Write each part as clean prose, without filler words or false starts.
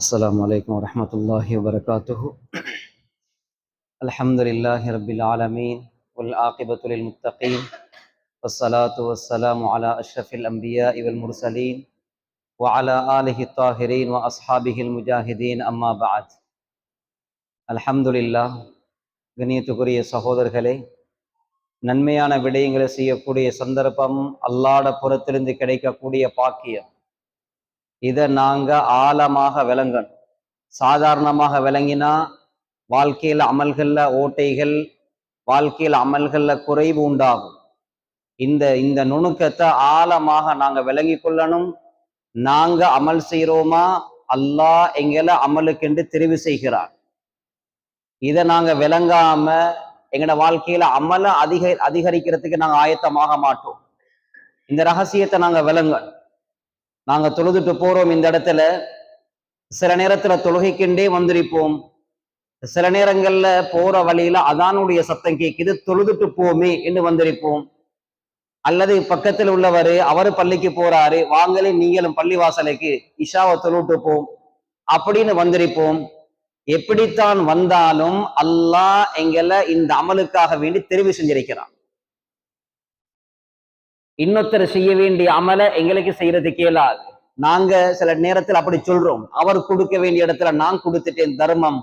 السلام عليكم ورحمة الله وبركاته. الحمد لله رب العالمين والعاقبة للمتقين والصلاة والسلام على أشرف الأنبياء والمرسلين وعلى آله الطاهرين وأصحابه المجاهدين أما بعد. الحمد لله. கணியத்துக்குரிய சகோதரர்களே, நன்மையான விடயங்களை செய்யக்கூடிய சந்தர்ப்பம் அல்லாஹ்வுடைய புறத்திலிருந்து கிடைக்கக்கூடிய பாக்கியம். இதை நாங்க ஆழமாக விளங்கணும். சாதாரணமாக விளங்கினா வாழ்க்கையில் அமல்கள்ல ஓட்டைகள், வாழ்க்கையில் அமல்கள்ல குறைவு உண்டாகும். இந்த நுணுக்கத்தை ஆழமாக நாங்க விளங்கி கொள்ளணும். நாங்க அமல் செய்யறோமா, அல்லாஹ் எங்களை அமலுக்கென்று தெரிவு செய்கிறார். இதை நாங்க விளங்காம எங்களோட வாழ்க்கையில அமல அதிகரிக்கிறதுக்கு நாங்க ஆயத்தமாக மாட்டோம். இந்த ரகசியத்தை நாங்க விளங்கணும். நாங்க தொழுதுட்டு போறோம், இந்த இடத்துல சில நேரத்துல தொழுகைக்கெண்டே வந்திருப்போம். சில நேரங்கள்ல போற வழியில அதானுடைய சத்தம் கேட்குது, தொழுதுட்டு போமே என்று வந்திருப்போம். அல்லது பக்கத்தில் உள்ளவர் அவரு பள்ளிக்கு போறாரு, வாங்களே நீங்களும் பள்ளி வாசலுக்கு இஷாவை தொழுட்டு போம் அப்படின்னு வந்திருப்போம். எப்படித்தான் வந்தாலும் அல்லாஹ் எங்களை இந்த அமலுக்காக வேண்டி தெரிவு செஞ்சிருக்கிறான். இன்னொருத்தர் செய்ய வேண்டிய அமலை எங்களுக்கு செய்யறதுக்கு இயலாது. நாங்க சில நேரத்தில் அப்படி சொல்றோம், அவர் கொடுக்க வேண்டிய இடத்துல நான் கொடுத்துட்டேன் தர்மம்,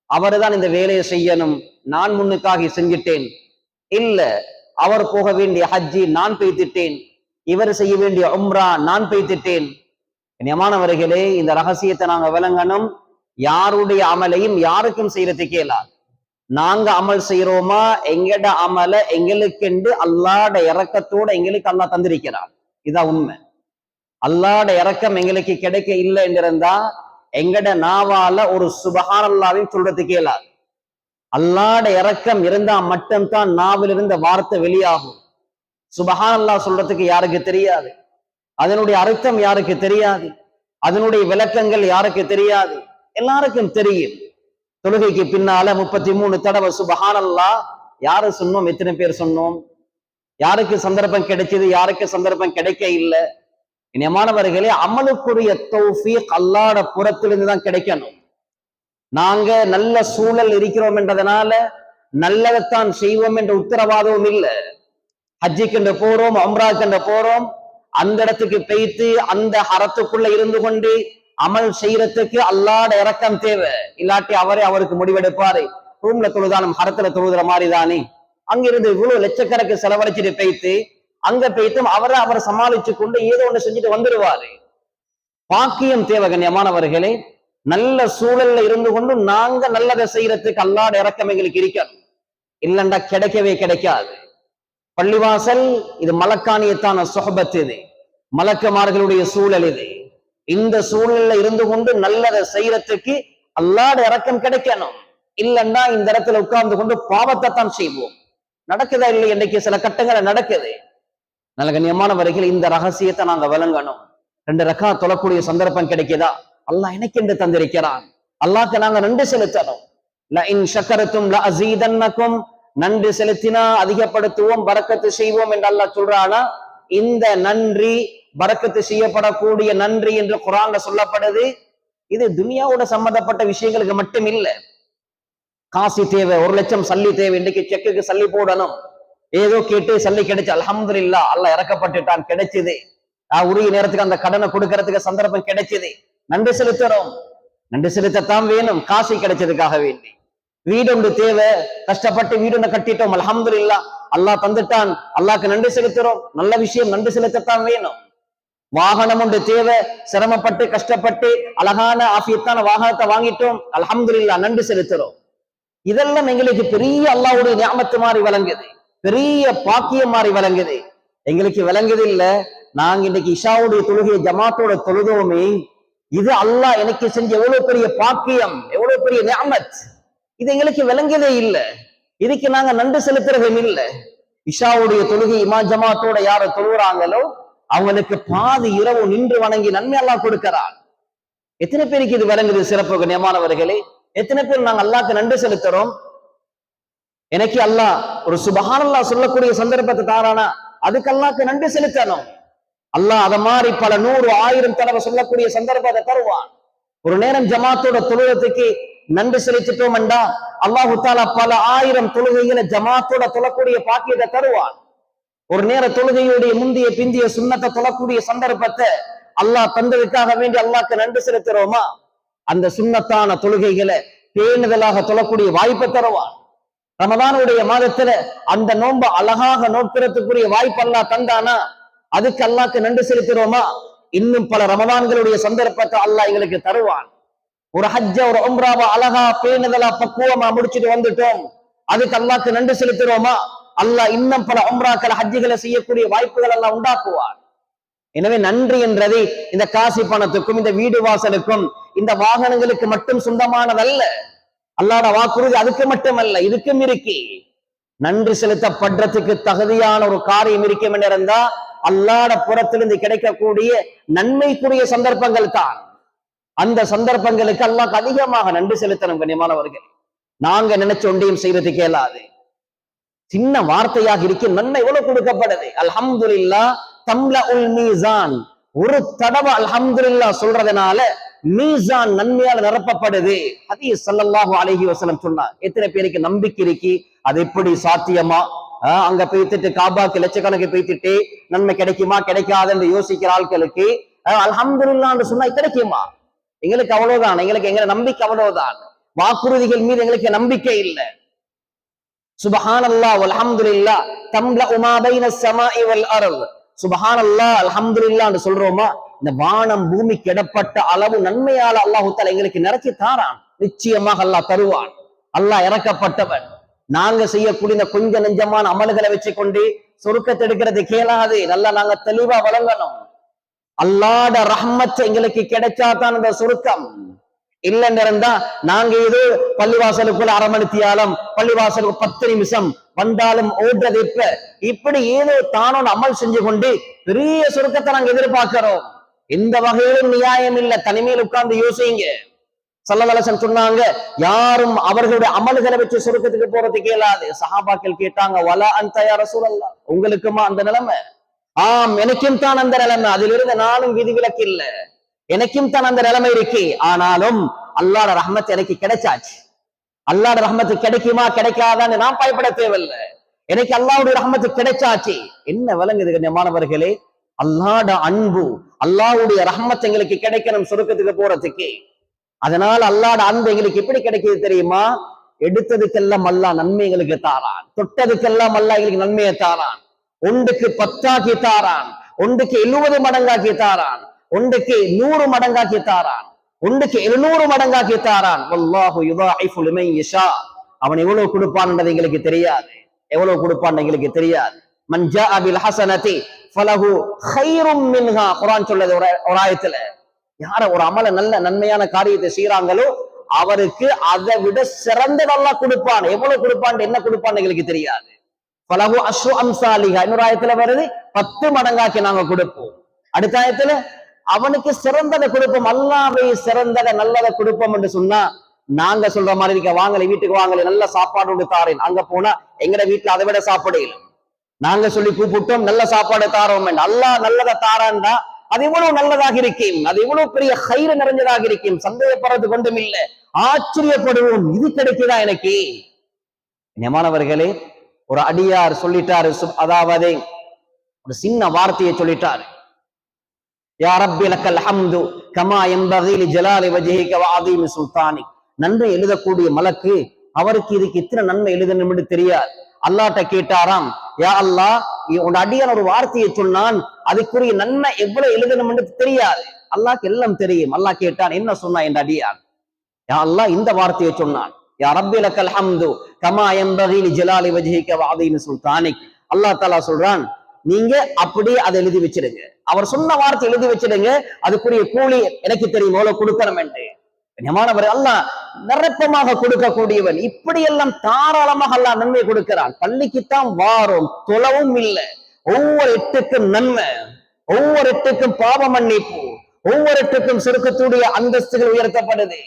அவரு தான் இந்த வேலையை செய்யணும், நான் முன்னுக்காக செஞ்சிட்டேன். இல்ல, அவர் போக வேண்டிய ஹஜ்ஜி நான் பெய்துட்டேன், இவர் செய்ய வேண்டிய உம்ரா நான் பெய்துட்டேன். கண்ணியமானவர்களே, இந்த ரகசியத்தை நாங்க விளங்கணும். யாருடைய அமலையும் யாருக்கும் செய்யறதுக்கு இயலாது. நாங்க அமல் செய்யறோமா, எங்கட அமல எங்களுக்கென்று அல்லாஹ்ட இரக்கத்தோட எங்களுக்கு அல்லாஹ் தந்திருக்கிறார். இதான் உண்மை. அல்லாஹ்ட இரக்கம் எங்களுக்கு கிடைக்க இல்லை என்றிருந்தா எங்கட நாவால ஒரு சுபஹானல்லாஹ்வையும் சொல்றதுக்கு இயலாது. அல்லாஹ்ட இரக்கம் இருந்தா மட்டும்தான் நாவில் இருந்த வார்த்தை வெளியாகும். சுபஹானல்லாஹ் சொல்றதுக்கு யாருக்கு தெரியாது, அதனுடைய அர்த்தம் யாருக்கு தெரியாது, அதனுடைய விளக்கங்கள் யாருக்கு தெரியாது, எல்லாருக்கும் தெரியும். தொழுகைக்கு பின்னால 33 தடவை சுபஹானல்லாஹ் யாரு சொன்னோம், எத்தனை பேர் சொன்னோம்? யாருக்கு சந்தர்ப்பம் கிடைச்சது, யாருக்கு சந்தர்ப்பம் கிடைக்க இல்லை? இனியமானவர்களே, அமலுக்குரிய தௌஃபீக் அல்லாஹ்வுடைய புறத்திலிருந்து தான் கிடைக்கணும். நாங்க நல்ல சூழல் இருக்கிறோம் என்றதனால நல்லதைத்தான் செய்வோம் என்ற உத்தரவாதமும் இல்லை. ஹஜ்ஜிக்கு போறோம், உம்ராக்கு போறோம், அந்த இடத்துக்கு பெய்த்து அந்த ஹரத்துக்குள்ள இருந்து கொண்டு அமல் செய்யறதுக்கு அல்லாஹ்வுடைய இரக்கம் தேவை. இல்லாட்டி அவருக்கு முடிவெடுப்பாரு, ரூம்ல தொழுதானும் ஹரத்துல தொழுதுற மாதிரி தானே, அங்கிருந்து இவ்வளவு லட்சக்கணக்கு செலவழிச்சுட்டு பெய்த்து அங்க பெய்த்தும் அவர் சமாளிச்சு கொண்டு ஏதோ ஒண்ணு செஞ்சுட்டு வந்துடுவாரு. பாக்கியம் தேவை. கண்ணியமானவர்களே, நல்ல சூழல்ல இருந்து கொண்டு நாங்க நல்லதை செய்யறதுக்கு அல்லாஹ்வுடைய இரக்கம் எங்களுக்கு இருக்கணும். இல்லண்டா கிடைக்கவே கிடைக்காது. பள்ளிவாசல் இது மலக்கானியத்தான சொஹபத், இது மலக்குமார்களுடைய சூழல். இது இந்த சூழல்ல இருந்து கொண்டு நல்லதை செய்யறதுக்கு அல்லாஹ்வுடைய இரக்கம் கிடைக்கணும். இல்லண்டா இந்த இடத்துல உட்கார்ந்து கொண்டு பாவத்தை தான் செய்வோம். நடக்குதா இல்லை? இன்னைக்கு சில கட்டங்களை நடக்குது. நல்ல கண்ணியமானவர்கள், இந்த ரகசியத்தை நாங்க விளங்கணும். 2 ரக்காத் தொழக்கூடிய சந்தர்ப்பம் கிடைக்குதா, அல்லாஹ் எனக்கு என்று தந்திருக்கிறான். அல்லாஹ்க்கு நாங்க நன்றி செலுத்தணும். லஇன் ஷக்கரத்தும் லஅஸீதன்னகும், நன்றி செலுத்தினா அதிகப்படுத்துவோம், பரக்கத்து செய்வோம் என்று அல்லாஹ் சொல்றானா? இந்த நன்றி பரக்கத்து செய்யப்படக்கூடிய நன்றி என்று குர்ஆன்ல சொல்லப்படுது. இது துனியாவோட சம்பந்தப்பட்ட விஷயங்களுக்கு மட்டும் இல்ல. காசு தேவை, 1 லட்சம் சல்லி தேவை, இன்னைக்கு செக்குக்கு சல்லி போடணும், ஏதோ கேட்டு சல்லி கிடைச்சு அல்ஹம்துலில்லாஹ் அல்லாஹ் இறக்கப்பட்டுட்டான், கிடைச்சது. உரிய நேரத்துக்கு அந்த கடனை கொடுக்கறதுக்கு சந்தர்ப்பம் கிடைச்சது, நன்றி செலுத்துறோம். நன்றி செலுத்தத்தான் வேணும், காசு கிடைச்சதுக்காக வேண்டி. வீடு ஒன்று தேவை, கஷ்டப்பட்டு வீடு ஒன்று கட்டிட்டோம், அல்ஹம்துலில்லாஹ் அல்லாஹ் தந்துட்டான், அல்லாஹ்க்கு நன்றி செலுத்துறோம், நல்ல விஷயம், நன்றி செலுத்தத்தான் வேணும். வாகனம் ஒன்று தேவை, சிரமப்பட்டு கஷ்டப்பட்டு அழகான ஆஃபியத்தான வாகனத்தை வாங்கிட்டோம், அல்ஹம்துலில்லாஹ் நன்றி செலுத்துறோம். இதெல்லாம் எங்களுக்கு பெரிய அல்லாஹ்வுடைய நியாமத்து மாதிரி விளங்குது, பெரிய பாக்கியம் மாதிரி விளங்குது. எங்களுக்கு விளங்குது இல்ல, நாங்க இன்னைக்கு இஷாவுடைய தொழுகையை ஜமாத்தோட தொழுதோமே, இது அல்லாஹ் எனக்கு செஞ்ச எவ்வளவு பெரிய பாக்கியம், எவ்வளவு பெரிய நியாமத். இது எங்களுக்கு விளங்குதே இல்லை. இதுக்கு நாங்க நன்றி செலுத்துறதும் இல்லை. இஷாவுடைய தொழுகை இமாம் ஜமாத்தோட யார தொழுகிறாங்களோ அவங்களுக்கு பாதி இரவு நின்று வணங்கி நன்மை அல்லாஹ் கொடுக்கிறான். எத்தனை பேருக்கு இது விளங்குது? சிறப்பு கண்ணியமானவர்களே, எத்தனை பேர் நாங்க அல்லாஹ்க்கு நன்றி செலுத்துறோம்? எனக்கு அல்லாஹ் ஒரு சுபஹானல்லாஹ் சொல்லக்கூடிய சந்தர்ப்பத்தை தாரானா, அதுக்கு அல்லாஹ்க்கு நன்றி செலுத்தணும். அல்லாஹ் அத மாதிரி பல 100, 1000 தடவை சொல்லக்கூடிய சந்தர்ப்பத்தை தருவான். ஒரு நேரம் ஜமாத்தோட தொழுவத்துக்கு நன்றி செலுத்திட்டோம் என்றா அல்லாஹு தாலா பல ஆயிரம் தொழுகைகளை ஜமாத்தோட தொழக்கூடிய பாக்கியத்தை தருவான். ஒரு நேர தொழுகையுடைய முந்தைய பிந்திய சுண்ணத்தை தொழக்கூடிய சந்தர்ப்பத்தை அல்லாஹ் தந்ததுக்காக வேண்டி அல்லாஹ்க்கு நன்றி செலுத்துறோமா, அந்த சுண்ணத்தான தொழுகைகளை பேணுதலாக தொழக்கூடிய வாய்ப்பை தருவான். ரமதானுடைய மாதத்துல அந்த நோன்பை அழகாக நோக்கிறதுக்குரிய வாய்ப்பு அல்லாஹ் தந்தானா, அதுக்கு அல்லாஹ்க்கு நன்றி செலுத்துறோமா, இன்னும் பல ரமதான்களுடைய சந்தர்ப்பத்தை அல்லாஹ் எங்களுக்கு தருவான். ஒரு ஹஜ்ஜ ஒரு உம்ராவை அழகா பேணுதலா பக்குவமா முடிச்சுட்டு வந்துட்டோம், அதுக்கு அல்லாஹ்க்கு நன்றி செலுத்துறோமா, அல்லாஹ் இன்னும் பல உம்ராக்கள் ஹஜ்ஜுகளை செய்யக்கூடிய வாய்ப்புகள் எல்லாம் உண்டாக்குவான். எனவே நன்றி என்றது இந்த காசி பணத்துக்கும் இந்த வீடு வாசலுக்கும் இந்த வாகனங்களுக்கு மட்டும் சொந்தமானதல்ல. அல்லாஹ்வுடைய வாக்குறுதி அதுக்கு மட்டுமல்ல, இதுக்கும் இருக்கு. நன்றி செலுத்தப்படுறதுக்கு தகுதியான ஒரு காரியம் இருக்கும் என்று இருந்தா அல்லாஹ்வுடைய புறத்திலிருந்து கிடைக்கக்கூடிய நன்மைக்குரிய சந்தர்ப்பங்கள் தான். அந்த சந்தர்ப்பங்களுக்கு அல்லாஹ் அதிகமாக நன்றி செலுத்தணும். கண்ணியமானவர்கள், நாங்க நினைச்ச ஒன்றையும் செய்யறதுக்கு இயலாது. சின்ன வார்த்தையாக இருக்க நன்மை எவ்வளவு கொடுக்கப்படுது. அல்ஹம்துலில்லாஹ் தம்லஉல் மீசான். ஒரு தடவை அல்ஹம்துலில்லாஹ் சொல்றதுனால மீசான் நன்மையால நிரப்பப்படுது. ஹதீஸ் ஸல்லல்லாஹு அலைஹி வஸல்லம் சொன்னார். எத்தனை பேருக்கு நம்பிக்கை இருக்கு அது எப்படி சாத்தியமா? அங்க போய்த்துட்டு காபாக்கு லட்சக்கணக்கு போய்த்துட்டு நன்மை கிடைக்குமா கிடைக்காதுன்னு யோசிக்கிற ஆட்களுக்கு அல்ஹம்துலில்லாஹ்னு சொன்னா கிடைக்குமா? எங்களுக்கு அவ்வளவுதான், எங்களை நம்பிக்கை அவ்வளவுதான். வாக்குறுதிகள் மீது எங்களுக்கு நம்பிக்கை இல்லை. சுப்ஹானல்லாஹ் வல்ஹம்துலில்லாஹ் தம்லஉ மா பைன ஸமாஇ வல் அர்த். சுப்ஹானல்லாஹ் அல்ஹம்துலில்லாஹ் என்று சொல்றோமா, இந்த வானம் பூமிக்கு இடப்பட்ட அளவு நன்மையால அல்லாஹ் தஆலா எங்களுக்கு நிறைச்சி தாரான். நிச்சயமாக அல்லாஹ் தருவான். அல்லாஹ் இறக்கப்பட்டவன். நாங்க செய்யக்கூடிய இந்த கொஞ்ச நெஞ்சமான அமல்களை வச்சு கொண்டு சொர்க்கத்தை எடுக்கிறது கேளாது. நல்லா நாங்க தெளிவா வழங்கணும். அல்லாஹ்ட ரஹ்மத் எங்களுக்கு கிடைச்சாதான் அந்த சொர்க்கம். இல்லைன்னு இருந்தா நாங்க ஏதோ பள்ளிவாசலுக்குள்ள அரை மணி தியாலம், பள்ளிவாசலுக்கு 10 நிமிஷம் வந்தாலும் ஓடுறது இப்படி ஏதோ தானோட அமல் செஞ்சு கொண்டு பெரிய சொர்க்கத்தை நாங்க எதிர்பார்க்கிறோம். எந்த வகையிலும் நியாயம் இல்லை. தனிமையில் உட்கார்ந்து யோசிங்க. ஸல்லல்லாஹு அலைஹி வஸல்லம் சொன்னாங்க, யாரும் அவர்களுடைய அமல்களை வச்சு சொர்க்கத்துக்கு போறதுக்கு இயலாது. சஹாபாக்கள் கேட்டாங்க, வலா அன்த யா ரசூலல்லாஹ், உங்களுக்குமா அந்த நிலைமை? ஆம், எனக்கும் தான் அந்த நிலைமை. அதிலிருந்து நானும் விதிவிலக்கு இல்லை. எனக்கும் தான் அந்த நிலைமை இருக்கு. ஆனாலும் அல்லாஹ்வுடைய ரஹ்மத் எனக்கு கிடைச்சாச்சு. அல்லாஹ்வுடைய ரஹ்மத் கிடைக்குமா கிடைக்காதான்னு நான் பயப்பட தேவையில்லை. எனக்கு அல்லாஹ்வுடைய ரஹ்மத் கிடைச்சாச்சு. என்ன விளங்குது கண்ணியமானவர்களே? அல்லாஹ்வுடைய அன்பு, அல்லாஹ்வுடைய ரஹ்மத் எங்களுக்கு கிடைக்கணும் சொர்க்கத்துக்கு போறதுக்கு. அதனால அல்லாஹ்வுடைய அன்பு எங்களுக்கு எப்படி கிடைக்குது தெரியுமா? எடுத்ததுக்கெல்லாம் அல்லாஹ் நன்மை எங்களுக்கு தாரான். தொட்டதுக்கெல்லாம் அல்லாஹ் எங்களுக்கு நன்மையை தாரான். ஒன்றுக்கு 10 தாரான், ஒன்றுக்கு 70 மடங்காக்கி தாரான், ஒன்றுக்கு 100 மடங்காக்கி தாரான், ஒன்றுக்கு 700 மடங்காக்கி தாரான். வல்லாஹு யுதாஇஃபு லிமன் யஷா. அவன் எவ்வளவு கொடுப்பான்ன்றது எங்களுக்கு தெரியாது. எவ்வளவு கொடுப்பான் எங்களுக்கு தெரியாது. மன் ஜாஅ பில் ஹஸனதி ஃபலஹு கைரும் மின்ஹா. குர்ஆன் சொல்லுது ஒரு ஆயத்துல, யார ஒரு அமல நல்ல நன்மையான காரியத்தை செய்யறாங்களோ அவருக்கு அதை விட சிறந்தது அல்லாஹ் கொடுப்பான். எவ்வளவு கொடுப்பான், என்ன கொடுப்பான்னு எங்களுக்கு தெரியாது. ஃபலஹு அஷ்ரு அம்சாலிஹா. இன்னொரு ஆயத்துல வருது 10 மடங்காக்கி நாங்க கொடுப்போம். அடுத்த ஆயத்துல அவனுக்கு சிறந்ததை கொடுப்போம். அல்லாஹ்வை சிறந்ததை நல்லதை கொடுப்போம் என்று சொன்னா நாங்க சொல்ற மாதிரி இருக்க, வாங்கலை வீட்டுக்கு வாங்கலை நல்ல சாப்பாடு தாரேன். அங்க போனா எங்கட வீட்டுல அதை விட சாப்பாடு இல்லை. நாங்க சொல்லி கூப்பிட்டோம் நல்ல சாப்பாடு தாரோம். அல்லாஹ் நல்லதை தாரான்டா அது எவ்வளவு நல்லதாக இருக்கும், அது எவ்வளவு பெரிய கயிறு நிறைஞ்சதாக இருக்கும். சந்தேகப்படுறது கொண்டும் இல்லை, ஆச்சரியப்படுவோம். இது கிடைக்குதா எனக்கு? நியமானவர்களே, ஒரு அடியார் சொல்லிட்டாரு, அதாவது ஒரு சின்ன வார்த்தையை சொல்லிட்டாரு. யா ரப்பி லக்கல் ஹம்து கமா யன்பகி லிஜலாலி வஜ்ஹிக வ அதீமி சுல்தானிக். நன்மை எழுதக்கூடிய மலக்கு அவருக்கு இதுக்கு இத்தனை நன்மை எழுதணும்னு தெரியாது. அல்லாஹ்ட்ட கேட்டாராம், யா அல்லாஹ் உன் அடியான் ஒரு வார்த்தையை சொன்னான், அதுக்குரிய நன்மை எவ்வளவு எழுதணும்னு தெரியாது. அல்லாஹ்க்கு எல்லாம் தெரியும். அல்லாஹ் கேட்டான், என்ன சொன்னா என் அடியான்? யா அல்லாஹ் இந்த வார்த்தையை சொன்னான், யா ரப்பி லக்கல் ஹம்து கமா யன்பகி லிஜலாலி வஜ்ஹிக வ அதீமி சுல்தானிக். அல்லாஹ் தஆலா சொல்றான், நீங்க அப்படியே அதை எழுதி வச்சிருங்க. அவர் சொன்ன வார்த்தை எழுதி வச்சிடுங்க, அதுக்குரிய கூலி எனக்கு தெரியும் எவ்வளவு கொடுக்கணும் என்று. கண்ணியமானவர், அல்லாஹ் நிரப்பமாக கொடுக்கக்கூடியவன். இப்படி எல்லாம் தாராளமாக அல்லாஹ் நன்மை கொடுக்கிறான். பள்ளிக்குத்தான் வாரம், தொலவும் இல்லை. ஒவ்வொரு 8க்கும் நன்மை, ஒவ்வொரு 8க்கும் பாவ மன்னிப்பு, ஒவ்வொரு 8க்கும் சொர்க்கத்துடைய அந்தஸ்துகள் உயர்த்தப்படுது.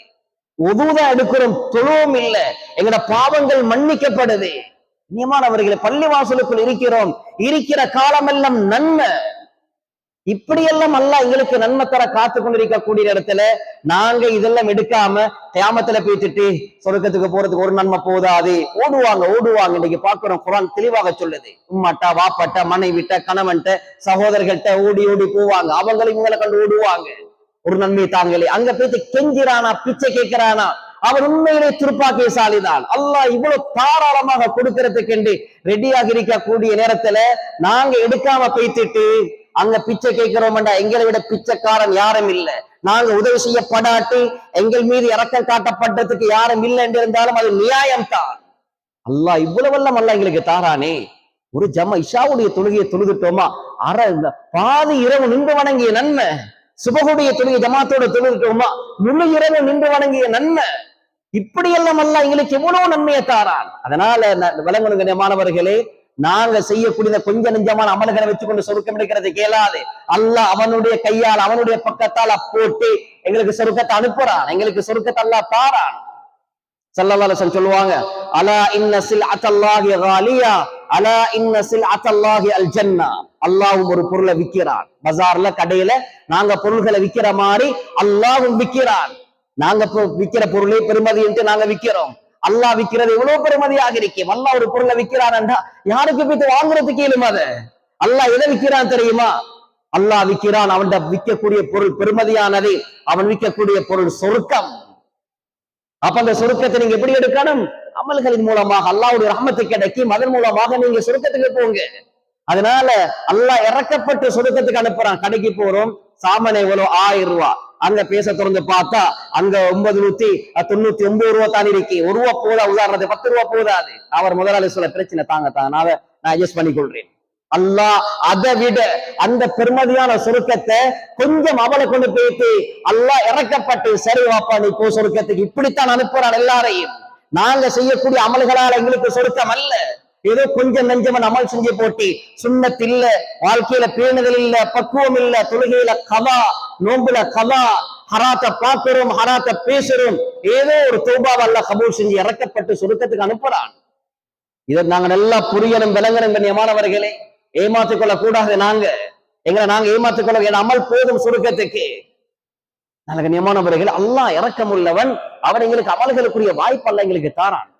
உதுதான் எடுக்கிறோம், தொழவும் இல்லை, எங்கட பாவங்கள் மன்னிக்கப்படுது. கண்ணியமானவர்களை, பள்ளி வாசலுக்குள் இருக்கிறோம், இருக்கிற காலமெல்லாம் நன்மை. இப்படியெல்லாம் அல்லாஹ் எங்களுக்கு நன்மை தர காத்து கொண்டிருக்கக்கூடிய இடத்துல நாங்க இதெல்லாம் எடுக்காம கியாமத்துல பேசிட்டு சொர்க்கத்துக்கு போறதுக்கு ஒரு நன்மை போதாது ஓடுவாங்க. இன்னைக்கு பாக்குறோம், குர்ஆன் தெளிவாக சொல்லுது. உம்மாட்டா, வாப்பாட்ட, மனைவிட்ட, கணவன்ட்ட, சகோதரர்கள்ட்ட ஓடி போவாங்க. அவங்களும் இவங்களை கண்டு ஓடுவாங்க. ஒரு நன்மை தாங்களே, அங்க போயிட்டு கெஞ்சிரானா, பிச்சை கேட்கிறானா, அவர் உண்மையிலே துர்ப்பாக்கியசாலிதான். அல்லாஹ் இவ்வளவு தாராளமாக கொடுக்கறதுக்கு ரெடியாக இருக்கக்கூடிய நேரத்துல நாங்க எடுக்காம பேசிட்டு அங்க பிச்சை கேட்கிறோம்டா, எங்களை விட பிச்சைக்காரன் யாரும் இல்ல, நாங்க உதவி செய்யப்படாட்டி எங்கள் மீது இரக்கம் காட்டப்பட்டதுக்கு யாரும் இல்லை என்று இருந்தாலும் அது நியாயம் தான். அல்லாஹ் இவ்வளவெல்லாம் அல்லாஹ் எங்களுக்கு தாரானே. ஒரு இஷாவுடைய தொழுகையை தொழுதுட்டோமா, பாதி இரவு நின்று வணங்கிய நன்மை. சுபகுடைய தொழுகை ஜமாத்தோட தொழுதுட்டோமா, முழு இரவு நின்று வணங்கிய நன்மை. இப்படியெல்லாம் அல்லாஹ் எங்களுக்கு எவ்வளவு நன்மையை தாரான். அதனால விளங்குங்க மாணவர்களே, நாங்க செய்யக்கூடிய கொஞ்ச நெஞ்சமான அமல்களை வச்சுக்கொண்டு சொருக்கம் எடுக்கிறது கேளாது. அல்லாஹ் அவனுடைய கையால், அவனுடைய பக்கத்தால் போட்டு எங்களுக்கு சொருக்கத்தை அனுப்புறான், எங்களுக்கு சொருக்கத்தை அல்லாஹ் தாரான். ஸல்லல்லாஹு அலைஹி வஸல்லம் சொல்லுவாங்க, அலா இன்ன சில்அத்தல்லாஹி காலியா, அலா இன்ன சில்அத்தல்லாஹி அல் ஜன்னா. அல்லாஹ்வும் ஒரு பொருளை விற்கிறான். பஜார்ல, கடையில நாங்க பொருள்களை விற்கிற மாதிரி அல்லாஹ்வும் விற்கிறான். நாங்க விற்கிற பொருளை பெருமதி என்று நாங்க விற்கிறோம். அல்லாஹ் விற்கிறது எவ்வளவு பெருமதியாக இருக்கும். அல்லாஹ் ஒரு பொருளை விற்கிறான்டா யாருக்கு போய் வாங்குறதுக்கு இயலும்? அத அல்லாஹ் எதை விற்கிறான் தெரியுமா? அல்லாஹ் விற்கிறான், அவன் விற்கக்கூடிய பொருள் பெருமதியானது, அவன் விற்கக்கூடிய பொருள் சொர்க்கம். அப்ப அந்த சொர்க்கத்தை நீங்க எப்படி எடுக்கணும்? அமல்களின் மூலமாக அல்லாஹ்வுடைய ரஹ்மத்து கிடைக்கும், அதன் மூலமாக நீங்க சொர்க்கத்துக்கு போங்க. அதனால அல்லாஹ் இறக்கப்பட்டு சொர்க்கத்துக்கு அனுப்புறான். கடைக்கு போறோம், சாமான் எவ்வளவு? 1000 ரூபாய். அங்க பேச திறந்து பார்த்தா அங்க 999 ரூபா தான் இருக்கு. 1 ரூபா போதா? உதாரணத்துக்கு 10 ரூபா போதாது. அவர் முதலாளி சொல்ல, பிரச்சனை தாங்க நான் அட்ஜஸ்ட் பண்ணி கொள்றேன். அல்லாஹ் அதை விட அந்த பெருமதியான சொருக்கத்தை கொஞ்சம் அவளை கொண்டு போயிட்டு அல்லாஹ் இறக்கப்பட்டு, சரி வாப்பா நீ போ சொருக்கத்துக்கு, இப்படித்தான் அனுப்புறான் எல்லாரையும். நாங்க செய்யக்கூடிய அமல்களால் எங்களுக்கு சொருக்கம் அல்ல. ஏதோ கொஞ்சம் நெஞ்சவன் அமல் செஞ்சு போட்டி, சுன்னத் இல்ல, வாழ்க்கையில பேணுதல் இல்ல, பக்குவம் இல்ல, தொழுகையில கதா, நோம்புல கதா, ஹராத்த பாக்குறோம், ஹராத்த பேசுறோம், ஏதோ ஒரு தௌபாவை அல்லாஹ் கபூல் செஞ்சு இறக்கப்பட்டு சொருக்கத்துக்கு அனுப்புறான். இதை நாங்க நல்லா புரியணும், விளங்கணும். கண்ணியமானவர்களே, ஏமாத்திக் கொள்ள கூடாது. நாங்க ஏமாத்திக் கொள்ள, என் அமல் போதும் சொருக்கத்துக்கு. நல்ல கண்ணியமானவர்களே, அல்லாஹ் இரக்கம் உள்ளவன். அவர் எங்களுக்கு அமல்களுக்குரிய வாய்ப்பு அல்ல எங்களுக்கு தாரான்.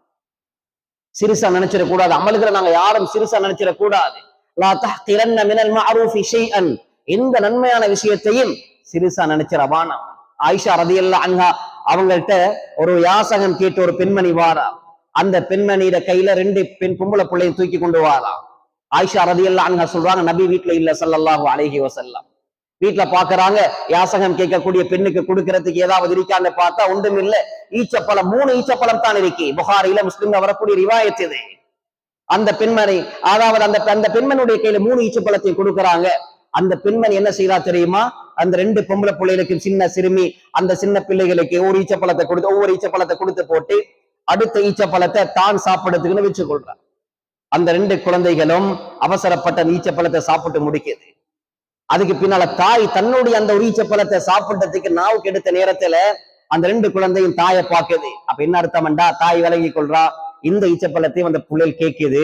சிறுசா நினைச்சிடக்கூடாது. அமல்களை நாங்க யாரும் சிறுசா நினைச்சிடக்கூடாது. லா தஹ்கிரன்ன மினல் மஅரூஃபி ஷைஅன், எந்த நன்மையான விஷயத்தையும் சிறுசா நினைச்சிடவானாம். ஆயிஷா ரலியல்லாஹு அன்ஹா அவங்கள்ட்ட ஒரு யாசகம் கேட்டு ஒரு பெண்மணி வாரா. அந்த பெண்மணியிட கையில 2 பொம்பளை பிள்ளையும் தூக்கி கொண்டு வாரா. ஆயிஷா ரலியல்லாஹு அன்ஹா சொல்றாங்க, நபி வீட்டுல இல்ல ஸல்லல்லாஹு அலைஹி வஸல்லம். வீட்டுல பாக்குறாங்க, யாசகம் கேட்கக்கூடிய பெண்ணுக்கு கொடுக்கறதுக்கு ஏதாவது இருக்கான்னு பார்த்தா ஒன்றும் இல்ல. ஈச்சப்பழம், 3 ஈச்சப்பழம் தான் இருக்கு. புகாரில, முஸ்லிம்ல வரக்கூடிய ரிவாயத் இது. அந்த பெண்மணி, அதாவது அந்த பெண்மணியுடைய கையில 3 ஈச்சப்பழத்தையும் கொடுக்கறாங்க. அந்த பெண்மணி என்ன செய்யறா தெரியுமா? அந்த 2 பொம்பளை பிள்ளைகளுக்கு, சின்ன சிறுமி, அந்த சின்ன பிள்ளைகளுக்கு ஒவ்வொரு ஈச்சப்பழத்தை கொடுத்து போட்டு அடுத்த ஈச்சப்பழத்தை தான் சாப்பிடறதுக்குன்னு வச்சு கொள்றான். அந்த 2 குழந்தைகளும் அவசரப்பட்ட ஈச்சப்பழத்தை சாப்பிட்டு முடிக்குது. அதுக்கு பின்னால தாய் தன்னுடைய அந்த ஒரு ஈச்சப்பழத்தை சாப்பிட்டதுக்கு நாவுக்கு எடுத்த நேரத்துல அந்த 2 குழந்தையும் தாயை பாக்குது. அப்ப என்ன அர்த்தம்டா, தாய் விளங்கி கொள்றா, இந்த ஈச்சப்பழத்தையும் அந்த புள்ளைகள் கேட்குது.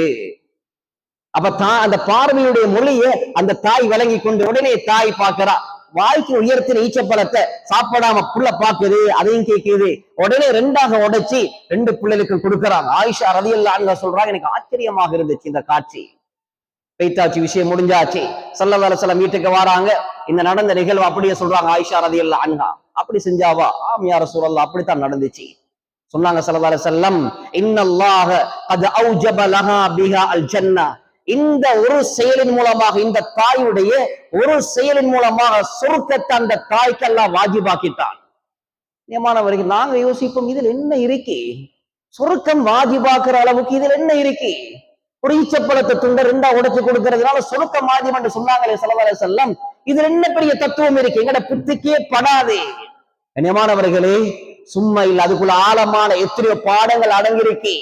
அப்ப அந்த பார்வையுடைய மொழியை அந்த தாய் விளங்கி கொண்டு உடனே தாய் பாக்குறா, வாய்க்கு உயர்த்தின ஈச்சப்பழத்தை சாப்பிடாம புள்ள பாக்குது, அதையும் கேட்குது. உடனே 2ஆக உடைச்சி 2 பிள்ளைகளுக்கு கொடுக்கறாங்க. ஆயிஷா ரலியல்லாஹு அன்ஹா சொல்றாங்க, எனக்கு ஆச்சரியமாக இருந்துச்சு இந்த காட்சி. பெய்தாச்சு, விஷயம் முடிஞ்சாச்சு. ஸல்லல்லாஹு அலைஹி வஸல்லம் வீட்டுக்கு வராங்க. இந்த நடந்த நிகழ்வு அப்படியே சொல்றாங்க ஆயிஷா ரலியல்லாஹு அன்ஹா. அப்படி செஞ்சாவா? ஆம் யா ரசூலல்லாஹ், அப்படித்தான் நடந்துச்சு. சொன்னாங்க ஸல்லல்லாஹு அலைஹி வஸல்லம், இன்னல்லாஹ கத் அவ்ஜப லஹா பிஹா அல் ஜன்னா. இந்த ஒரு செயலின் மூலமாக, இந்த தாயுடைய ஒரு செயலின் மூலமாக சொர்க்கத்தை அந்த தாய்க்கு அல்லாஹ் வாஜிபாக்கிட்டான். நியமானவர்கள் நாங்க யோசிப்போம், இதில் என்ன இருக்கு? சொர்க்கம் வாஜிபாக்குற அளவுக்கு இதில் என்ன இருக்கு? ஒரு ஈச்சப்பழத்தை துண்டை 2ஆ உடைச்சு கொடுக்கறதுனால சொர்க்கம் வாஜிப் என்று சொன்னாங்களே ஸல்லல்லாஹு அலைஹி வஸல்லம். இதுல என்ன பெரிய தத்துவம் இருக்கு? எங்கட புத்திக்கே படாதே. கண்ணியமானவர்களே, சும்மா இல்ல, அதுக்குள்ள ஆழமான எத்தனையோ பாடங்கள் அடங்கியிருக்கு.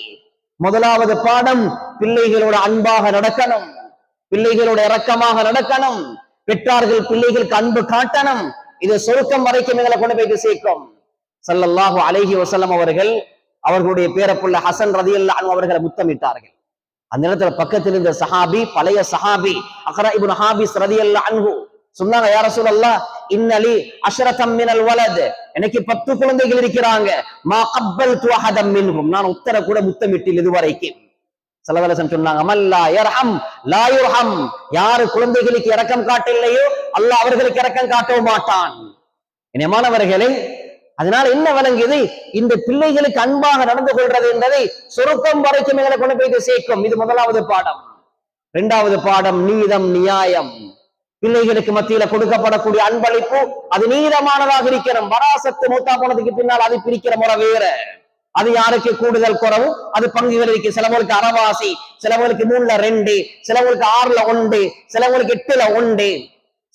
முதலாவது பாடம், பிள்ளைகளோட அன்பாக நடக்கணும், பிள்ளைகளோட இரக்கமாக நடக்கணும், பெற்றார்கள் பிள்ளைகளுக்கு அன்பு காட்டணும். இது சொர்க்கம் வரைக்கும் எங்களை கொண்டு போய் சேர்க்கும். ஸல்லல்லாஹு அலைஹி வஸல்லம் அவர்களுடைய பேரப்புள்ள ஹசன் ரலியல்லாஹு அன்ஹு அவர்களை முத்தமிட்டார்கள். அந்த நேரத்துல பக்கத்தில் இருந்த சஹாபி, பழைய சஹாபி அக்ரா இப்னு ஹாபிஸ் ரலியல்லாஹு அன்ஹு, சொன்னாங்க, யா ரசூலல்லாஹ் இன்னலி அஷ்ரதம் மினல் வலத், எனக்கு 10 குழந்தைகள் இருக்கிறாங்க. மா கப்பல்து அஹதம் மின்ஹும், நான் உத்தர கூட முத்தமிட்டில் இதுவரைக்கும். ஸல்லல்லாஹு அலைஹி வஸல்லம் சொன்னாங்க, மல்லா யர்ஹம் லா யுர்ஹம், யாரு குழந்தைகளுக்கு இரக்கம் காட்டலையோ அல்லாஹ் அவர்களுக்கு இரக்கம் காட்டவும் மாட்டான். இனிமானவர்களே, அதனால என்ன விளங்குது, இந்த பிள்ளைகளுக்கு அன்பாக நடந்து கொள்றது என்பதை சொருக்கம் வரைக்கும் எங்களை கொண்டு போய் சேர்க்கும். இது முதலாவது பாடம். இரண்டாவது பாடம் நீதம் நியாயம். பிள்ளைகளுக்கு மத்தியில கொடுக்கப்படக்கூடிய அன்பளிப்பு அது நீதமானதாக இருக்கணும். வராசத்து மூத்தா போனதுக்கு பின்னால் அது பிரிக்கிற முறை வேற. அது யாருக்கு கூடுதல் குறவு அது பங்குகள் இருக்கு. சிலவங்களுக்கு அறவாசி, சிலவங்களுக்கு 3ல 2, சிலவங்களுக்கு 6ல 1, சிலவங்களுக்கு 8ல 1,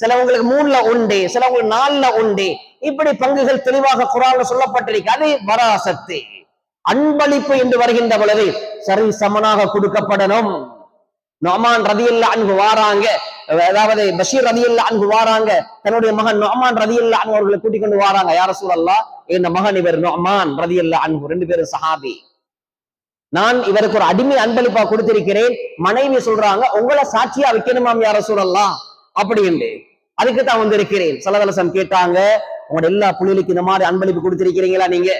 சிலவங்களுக்கு 3ல 1, சிலவங்களுக்கு 4ல 1. இப்படி பங்குகள் தெளிவாக குர்ஆன்ல சொல்லப்பட்டிருக்கு. அது வராசத்து. அன்பளிப்பு என்று வருகின்ற பொழுது சரி சமனாக கொடுக்கப்படணும். நுஅமான் ரலியல்லாஹு அன்ஹு வாராங்க, அதாவது பஷீர் ரலியல்லாஹு அன்ஹு வாராங்க, தன்னுடைய மகன் நுஅமான் ரலியல்லாஹு அன்ஹு அவர்களை கூட்டிக் கொண்டு வாராங்க. யா ரசூலல்லாஹ், என் மகன் இவர் நுஅமான் ரலியல்லாஹு அன்ஹு, 2 பேரும் சஹாபி. நான் இவருக்கு ஒரு அடிமை அன்பளிப்பா கொடுத்திருக்கிறேன். மனைவி சொல்றாங்க, உங்களை சாட்சியா வைக்கணுமாம் யா ரசூலல்லாஹ் அப்படி என்று. அதுக்கு தான் வந்திருக்கிறேன். ஸல்லல்லாஹு அலைஹி வஸல்லம் கேட்டாங்க, உங்களோட எல்லா புள்ளைகளுக்கு இந்த மாதிரி அன்பளிப்பு கொடுத்திருக்கிறீங்களா நீங்க?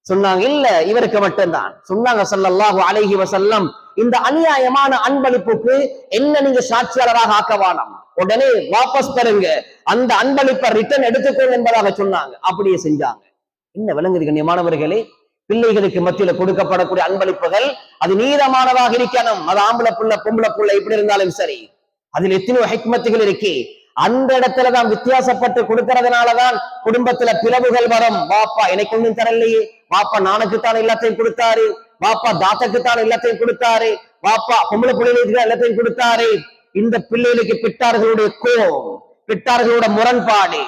சொன்னாங்க, இல்ல இவருக்கு மட்டும்தான். சொன்னாங்க ஸல்லல்லாஹு அலைஹி வஸல்லம், இந்த அநியாயமான அன்பளிப்புக்கு என்ன நீங்க சாட்சியாளராக ஆக்கவானம், உடனே வாபஸ் பெறுங்க, அந்த அன்பளிப்பை ரிட்டர்ன் எடுத்துக்கோங்க என்பதாக சொன்னாங்க. அப்படியே செஞ்சாங்க. என்ன விளங்குது கண்ணியமானவர்களே, பிள்ளைகளுக்கு மத்தியில கொடுக்கப்படக்கூடிய அன்பளிப்புகள் அது நீதமானதாக இருக்கணும். அது ஆம்பளை புள்ள பொம்பளை புள்ள இப்படி இருந்தாலும் சரி, அதில் எத்தனையோ ஹிக்மத்துகள் இருக்கு. அந்த இடத்துலதான் வித்தியாசப்பட்டு கொடுக்கறதுனாலதான் குடும்பத்துல பிளவுகள் வரும். வாப்பா எனக்கு ஒண்ணும் தரலையே, வாப்பா நானுக்குத்தான் எல்லாத்தையும் கொடுத்தாரு, வாப்பா தாத்தக்குத்தான் எல்லாத்தையும் கொடுத்தாரு, வாப்பா பொம்பளை பிள்ளைகளுக்கு எல்லாத்தையும் கொடுத்தாரு. இந்த பிள்ளைகளுக்கு பிட்டார்களுடைய கோபம், பிட்டார்களோட முரண்பாடு,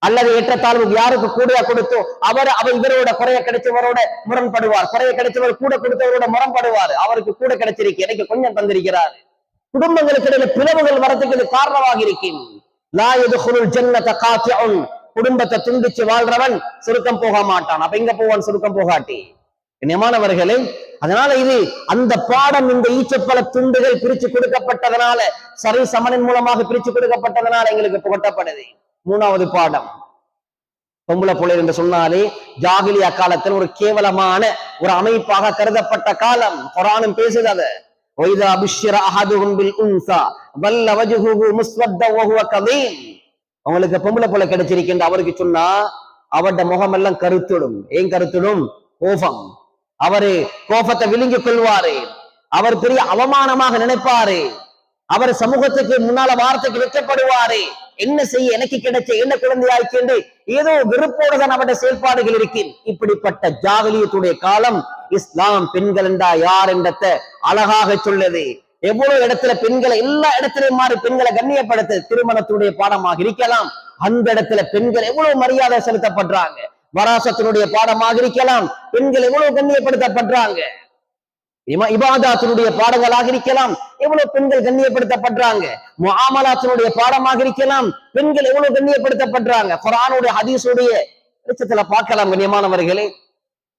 அல்லது ஏற்றத்தாழ்வுக்கு யாருக்கு கூட கொடுத்தோ அவர் இவரோட குறைய கிடைச்சவரோட முரண்படுவார், குறைய கிடைச்சவர் கூட கொடுத்தவரோட முரண்படுவார். அவருக்கு கூட கிடைச்சிருக்கு, எனக்கு கொஞ்சம் தந்திருக்கிறார். குடும்பங்களுக்கு இடையில பிளவுகள் வரதுக்கு இது காரணமாக இருக்கும். லா யதுகுலுல் ஜன்னத காத்திஉன், குடும்பத்தை துண்டிச்சு வாழ்றவன் சுருக்கம் போக மாட்டான். அப்ப எங்க போவான்? சுருக்கம் போகாட்டி. கண்ணியமானவர்களே, அதனால இது அந்த பாடம் இந்த ஈச்சப்பழ துண்டுகள் பிரிச்சு கொடுக்கப்பட்டதனால, சரி சமனின் மூலமாக பிரிச்சு கொடுக்கப்பட்டதனால எங்களுக்கு புகட்டப்படுது. மூணாவது பாடம், பொம்பளை புள்ளை என்று சொன்னாலே ஜாகிலியா காலத்தில் ஒரு கேவலமான ஒரு அமைப்பாக கருதப்பட்ட காலம். குர்ஆனும் பேசுது அதை. وَإِذَا بُشِّرَ أَحَدُهُمْ بِالْأُنْثَى ظَلَّ وَجْهُهُ مُسْوَدًّا وَهُوَ كَظِيمٌ. உங்களுக்கு பொம்பளை புள்ள கிடைச்சிருக்கின்ற அவருக்கு சொன்னா அவருடைய முகம் எல்லாம் கருத்துடும். ஏன் கருத்துடும்? கோபம். அவரு கோபத்தை விழுங்கிக் கொள்வாரு. அவர் பெரிய அவமானமாக நினைப்பாரு. அவர் சமூகத்துக்கு முன்னால வார்த்தைக்கு வெற்றப்படுவாரு. என்ன செய்ய, எனக்கு கிடைச்ச என்ன குழந்தையாய்க்கு என்று ஏதோ வெறுப்போடு தான் அவருடைய செயல்பாடுகள் இருக்கு. இப்படிப்பட்ட ஜாகிலியத்துடைய காலம். இஸ்லாம் பெண்கள் என்றா யார் என்றத அழகாக சொல்லுது. எவ்வளவு இடத்துல பெண்களை எல்லா இடத்திலையும் மாறி பெண்களை கண்ணியப்படுத்த திருமணத்துடைய பாடமாக இருக்கலாம். அந்த இடத்துல பெண்கள் எவ்வளவு மரியாதை செலுத்தப்படுறாங்க. வராசத்தினுடைய பாடமாக இருக்கலாம், பெண்கள் எவ்வளவு கண்ணியப்படுத்தப்படுறாங்க. இபாதாத்தினுடைய பாடங்களாக இருக்கலாம், எவ்வளவு பெண்கள் கண்ணியப்படுத்தப்படுறாங்க. முஆமலாத்தினுடைய பாடமாக இருக்கலாம், பெண்கள் எவ்வளவு கண்ணியப்படுத்தப்படுறாங்க. குர்ஆனுடைய ஹதீஸுடைய வெளிச்சத்துல பார்க்கலாம் கண்ணியமானவர்களே.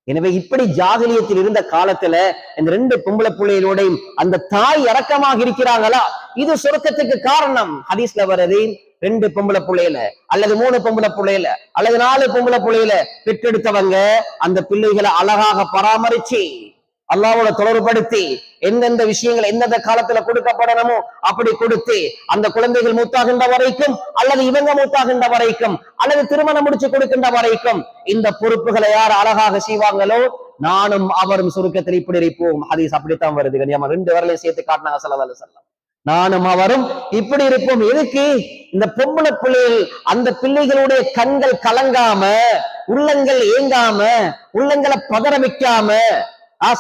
எனவே இப்படி ஜாகிலியத்தில் இருந்த காலத்துல இந்த 2 பொம்பளை பிள்ளைகளோடையும் அந்த தாய் இரக்கமாக இருக்கிறாங்களா, இது சொர்க்கத்துக்கு காரணம். ஹதீஸ்ல வருது, 2 பொம்பளை பிள்ளையில அல்லது 3 பொம்பளை பிள்ளையில அல்லது 4 பொம்பளை பிள்ளையில பெற்றெடுத்தவங்க அந்த பிள்ளைகளை அழகாக பராமரிச்சு அல்லாஹ்வோட தொடர்புபடுத்தி எந்தெந்த விஷயங்கள் எந்தெந்த காலத்துல கொடுக்கப்படணுமோ அப்படி கொடுத்து அந்த குழந்தைகள் மூத்தாகின்ற வரைக்கும் அல்லது இவங்க மூத்தாகின்ற வரைக்கும் அல்லது திருமணம் முடிச்சு கொடுக்கின்ற வரைக்கும் இந்த பொறுப்புகளை யார் அழகாக செய்வாங்களோ நானும் அவரும் சுருக்கத்தில் இப்படி இருப்போம். ஹதீஸ் அப்படித்தான் வருது கண்ணியமா. 2 விரலையும் சேர்த்து காட்டினாங்க ஸல்லல்லாஹு அலைஹி வஸல்லம். நானும் அவரும் இப்படி இருப்போம். எதுக்கு? இந்த பொம்பளை பிள்ளைகள் அந்த பிள்ளைகளுடைய கண்கள் கலங்காம, உள்ளங்கள் ஏங்காம, உள்ளங்களை பதற வைக்காம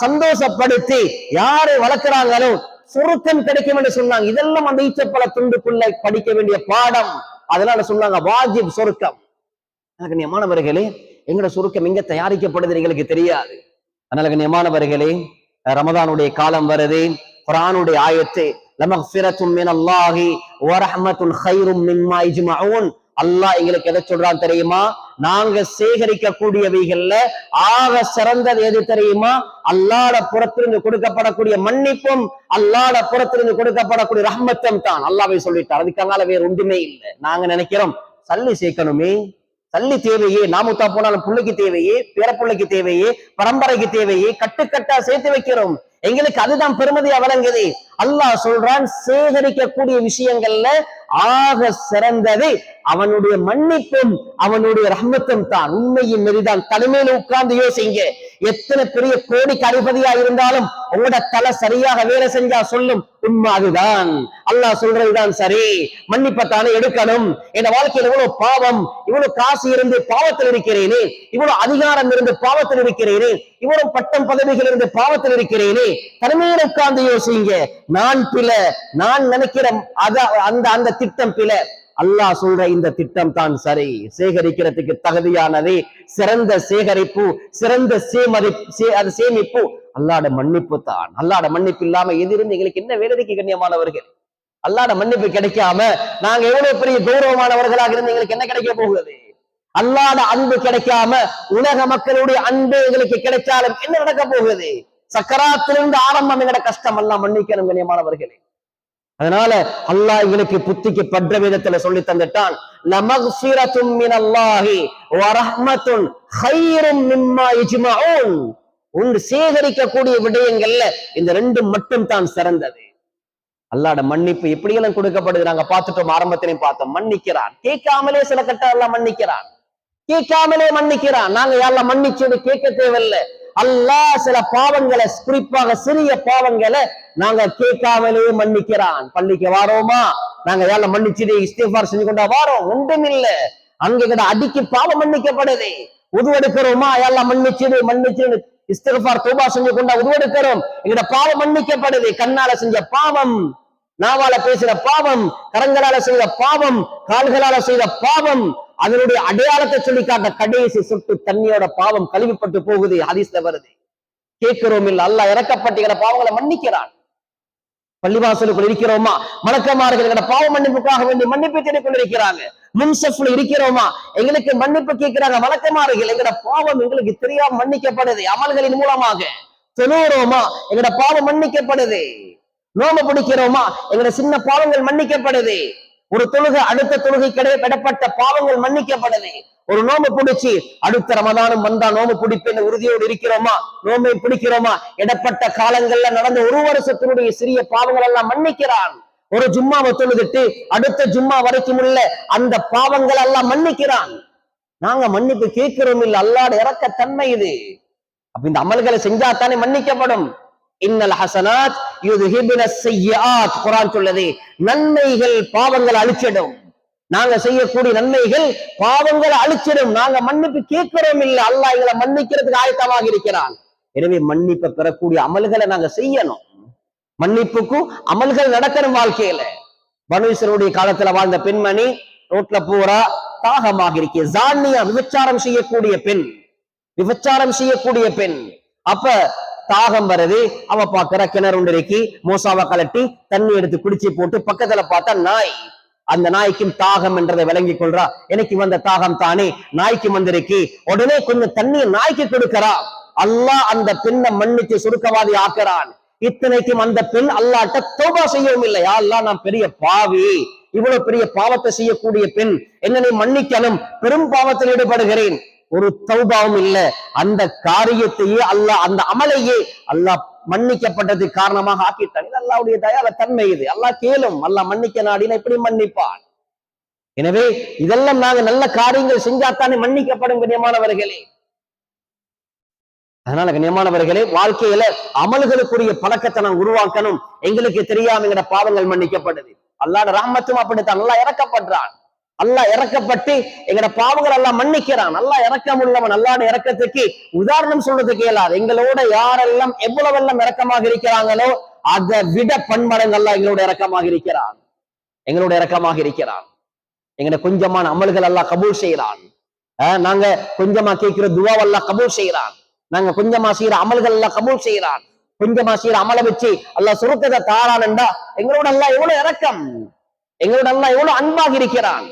சந்தோஷப்படுத்தி யாரை வளர்க்கிறாங்களோ சுருக்கம் கிடைக்கும் என்று சொன்னாங்க. இதெல்லாம் அந்த ஈச்சப்பழ துண்டுக்குள்ள படிக்க வேண்டிய பாடம். அதனால சொன்னாங்க வாஜிப் சுருக்கம். கண்ணியமானவர்களே, எங்களோட சுருக்கம் எங்க தயாரிக்கப்படுது எங்களுக்கு தெரியாது. அதனால கண்ணியமானவர்களே, ரமதானுடைய காலம் வருது. குர்ஆனுடைய ஆயத்து லமக்ஃபிரத்தும் மினல்லாஹி வ ரஹ்மத்துன் கைரும் மிம்மா யஜ்மஊன், அல்லாஹ் எங்களுக்கு எதை சொல்றான் தெரியுமா? நாங்க சேகரிக்கக்கூடியவைகள்ல ஆக சிறந்தது எது தெரியுமா? அல்லாஹ்ட புறத்திலிருந்து கொடுக்கப்படக்கூடிய மன்னிப்பும் அல்லாஹ்ட புறத்திலிருந்து கொடுக்கப்படக்கூடிய ரஹ்மத்தும் தான். அல்லாஹ்வே சொல்லிட்டார். அதுக்காக வேற ஒன்றுமே இல்லை. நாங்க நினைக்கிறோம் சல்லி சேர்க்கணுமே, சல்லி தேவையே, நாமுத்தா போனாலும் பிள்ளைக்கு தேவையே, பேர பிள்ளைக்கு தேவையே, பரம்பரைக்கு தேவையே, கட்டுக்கட்டா சேர்த்து வைக்கிறோம். எங்களுக்கு அதுதான் பெருமதியா வழங்குது. அல்லாஹ் சொல்றான், சேகரிக்கக்கூடிய விஷயங்கள்ல ஆக சிறந்தது அவனுடைய மன்னிப்பும் அவனுடைய ரஹ்மத்தும் தான். உண்மையின் மீதுதான். தனிமையில உட்கார்ந்து யோசிங்க. எத்தனை பெரிய கோடிக்கு அதிபதியா இருந்தாலும் உங்களோட தலை சரியாக வேலை செஞ்சா சொல்லும் உண்மை அதுதான். அல்லாஹ் சொல்றதுதான் சரி. மன்னிப்பத்தானே எடுக்கணும். என் வாழ்க்கையில் இவ்வளவு பாவம், இவ்வளவு காசு இருந்து பாவத்தில் இருக்கிறேனே, இவ்வளவு அதிகாரம் இருந்து பாவத்தில் இருக்கிறேனே, இவ்வளவு பட்டம் பதவிகள் இருந்து பாவத்தில் இருக்கிறேனே, தனிமையில உட்கார்ந்து யோசிங்க. நான் பிழை, நான் நினைக்கிறேன் அந்த திட்டம் பிழை. அல்லாஹ் சொல்ற இந்த திட்டம் தான் சரி. சேகரிக்கிறதுக்கு தகுதியானது சிறந்த சேகரிப்பு, சிறந்த சேமிப்பு அல்லாஹ்ட மன்னிப்பு தான். அல்லாஹ்ட மன்னிப்பு இல்லாம எதிர்ந்து எங்களுக்கு என்ன வேலைக்கு கண்ணியமானவர்கள்? அல்லாஹ்ட மன்னிப்பு கிடைக்காம நாங்க எவ்வளவு பெரிய கௌரவமானவர்களாக இருந்து எங்களுக்கு என்ன கிடைக்க போகுது? அல்லாஹ்ட அன்பு கிடைக்காம உலக மக்களுடைய அன்பு எங்களுக்கு கிடைச்சாலும் என்ன நடக்க போகுது? சக்கராத்திலிருந்து ஆரம்பம் எங்கட கஷ்டம். அல்லாஹ் மன்னிக்கணும் கண்ணியமானவர்களே. அதனால அல்லாஹ் எங்களுக்கு புத்திக்கு பற்ற விதத்துல சொல்லி தந்துட்டான். லமக்ஃபிரத்தும் மினல்லாஹி வ ரஹ்மத்துன் கைரும் மிம்மா யஜ்மஊன். ஒன்று சேகரிக்கக்கூடிய விடயங்கள்ல இந்த ரெண்டு மட்டும் தான் சிறந்தது. அல்லாஹ்ட மன்னிப்பு எப்படியெல்லாம் கொடுக்கப்படுது நாங்க பார்த்துட்டோம். ஆரம்பத்திலையும் பார்த்தோம். மன்னிக்கிறான், கேட்காமலே சில கட்டம் எல்லாம் மன்னிக்கிறான், கேட்காமலே மன்னிக்கிறான். நாங்க யாரெல்லாம் மன்னிச்சது கேட்க தேவையில்லை. அல்லாஹ் சில பாவங்களை, குறிப்பாக சிறிய பாவங்களை நாங்க கேட்காமலே மன்னிக்கிறான். பள்ளிக்கு வாரோமா, நாங்க யாரெல்லாம் மன்னிச்சுது இஸ்திக்ஃபார் செஞ்சு கொண்டா வாரோம்? ஒன்றும் இல்லை. அங்க அடிக்கு பாவம் மன்னிக்கப்படுது. உதுவெடுக்கிறோமா, யாரெல்லாம் மன்னிச்சு இஸ்திக்ஃபார் தௌபா செஞ்சு கொண்டா உதுவெடுக்கிறோம். எங்கட பாவம் மன்னிக்கப்படுது. கண்ணால செஞ்ச பாவம், நாவால பேசுற பாவம், கரங்களால செய்த பாவம், கால்களால செய்த பாவம், அதனுடைய அடையாளத்தை சொல்லி காட்ட கடைசி சொட்டு தண்ணியோட பாவம் கழுவிப்பட்டு போகுது. ஹதீஸ்ல வருது. கேட்கிறோம் இல்ல, அல்லாஹ் இறக்கப்பட்ட பாவங்களை மன்னிக்கிறான். பள்ளிவாசலுக்குள் இருக்கிறோமா, மலக்குமார்கள் பாவ மன்னிப்புக்காக வேண்டி மன்னிப்பு தேடிக் கொண்டிருக்கிறாங்க. முன்சஃப்ல இருக்கிறோமா, எங்களுக்கு மன்னிப்பு கேட்கிறாங்க மலக்குமார்கள். எங்கட பாவம் எங்களுக்கு தெரியாம மன்னிக்கப்படுது அமல்களின் மூலமாக. தொழுகிறோமா, எங்கட பாவம் மன்னிக்கப்படுது. நோம்பு பிடிக்கிறோமா, எங்கட சின்ன பாவங்கள் மன்னிக்கப்படுது. ஒரு தொழுகை அடுத்த தொழுகைக்கு இடப்பட்ட பாவங்கள் மன்னிக்கப்படுது. ஒரு நோம்பு பிடிச்சி அடுத்த ரமதானும் வந்தா நோம்பு பிடிப்பேன் உறுதியோடு இருக்கிறோமா, நோம்பை பிடிக்கிறோமா, இடப்பட்ட காலங்கள்ல நடந்த ஒரு வருஷத்தினுடைய சிறிய பாவங்கள் எல்லாம் மன்னிக்கிறான். ஒரு ஜும்மாவை தொழுதுட்டு அடுத்த ஜும்மா வரைக்கும் உள்ள அந்த பாவங்கள் எல்லாம் மன்னிக்கிறான். நாங்க மன்னிப்பு கேட்கிறோம் இல்ல, அல்லாஹ்ட இரக்க தன்மை இது. அப்ப இந்த அமல்களை செஞ்சா தானே மன்னிக்கப்படும். இன்னல் ஹசனாத் யுத்ஹிபுன ஸய்யிஆத். குர்ஆன் சொல்லுது, நன்மைகள் பாவங்களை அழிச்சிடும். நாங்க செய்யக்கூடிய நன்மைகள் பாவங்களை அழிச்சிடும். நாங்க மன்னிப்பு கேட்கிறோம் இல்ல, அல்லாஹ் எங்களை மன்னிக்கிறதுக்கு ஆயத்தமாக இருக்கிறான். எனவே மன்னிப்பை பெறக்கூடிய அமல்களை நாங்க செய்யணும். மன்னிப்புக்கும் அமல்கள் நடக்கணும் வாழ்க்கையில. பனு இஸ்ரவேலுடைய காலத்துல வாழ்ந்த பெண்மணி ரோட்ல பூரா தாகமாக இருக்க, ஜானியா, விபச்சாரம் செய்யக்கூடிய பெண், விபச்சாரம் செய்யக்கூடிய பெண். அப்ப தாகம் வருது. அவ பாக்குற கிணறு ஒன்று இருக்கு, மோசாவை கலட்டி தண்ணி எடுத்து குடிச்சு போட்டு பக்கத்துல பார்த்தா நாய். அந்த நாய்க்கும் தாகம் என்றதை விளங்கி கொள்றா. எனக்கு வந்த தாகம் தானே நாய்க்கு வந்திருக்கு. உடனே கொஞ்சம் தண்ணியை நாய்க்கு கொடுக்கிறா. அல்லாஹ் அந்த பெண்ணை மன்னிச்சு சுருக்கவாதி ஆக்குறான். இத்தனைக்கும் அந்த பெண் அல்லாஹ்ட்ட தௌபா செய்யவும் இல்லை. யா அல்லாஹ், நான் பெரிய பாவி, இவ்வளவு பெரிய பாவத்தை செய்யக்கூடிய பெண், என்னை மன்னிக்கணும், பெரும் பாவத்தில் ஈடுபடுகிறேன். ஒரு தௌபாவும் இல்ல. அந்த காரியத்தையே அல்லாஹ், அந்த அமலையே அல்லாஹ் மன்னிக்கப்பட்டதுக்கு காரணமாக ஆக்கிட்டான். இது அல்லாஹ்வுடைய தயால தன்மை. இது அல்லாஹ் கேளும். அல்லாஹ் மன்னிக்க நாடினா எப்படி மன்னிப்பான்? எனவே இதெல்லாம் நாங்க நல்ல காரியங்கள் செஞ்சாத்தானே மன்னிக்கப்படும் கண்ணியமானவர்களே. அதனால கண்ணியமானவர்களே, வாழ்க்கையில அமல்களுக்குரிய பழக்கத்தை நாங்க உருவாக்கணும். எங்களுக்கு தெரியாம எங்கட பாவங்கள் மன்னிக்கப்படுது. அல்லாஹ்ட ரஹ்மத்தும் அப்படித்தான். அல்லாஹ் இறக்கப்படுறான். அல்லாஹ் இறக்கப்பட்டு எங்கட பாவங்கள் எல்லாம் மன்னிக்கிறான். அல்லாஹ் இறக்கம் உள்ளவன். அல்லாஹ்ட இறக்கத்துக்கு உதாரணம் சொல்றதுக்கு இயலாது. எங்களோட யாரெல்லாம் எவ்வளவெல்லாம் இறக்கமாக இருக்கிறாங்களோ அதை விட பன்மடங்கு அல்லாஹ் எங்களோட இறக்கமாக இருக்கிறான். எங்களோட இறக்கமாக இருக்கிறான். எங்கட கொஞ்சமான அமல்கள் அல்லாஹ் கபூல் செய்யறான். நாங்க கொஞ்சமா கேட்கிற துவா அல்லாஹ் கபூல் செய்யறான். நாங்க கொஞ்சமா செய்யற அமல்கள் எல்லாம் கபூல் செய்யறான். கொஞ்சமா செய்யற அமலை வச்சு அல்லாஹ் சுருக்கத்தை தாரான்டா எங்களோட அல்லாஹ் எவ்வளவு இறக்கம், எங்களோட அல்லாஹ் எவ்வளவு அன்பாக இருக்கிறான்.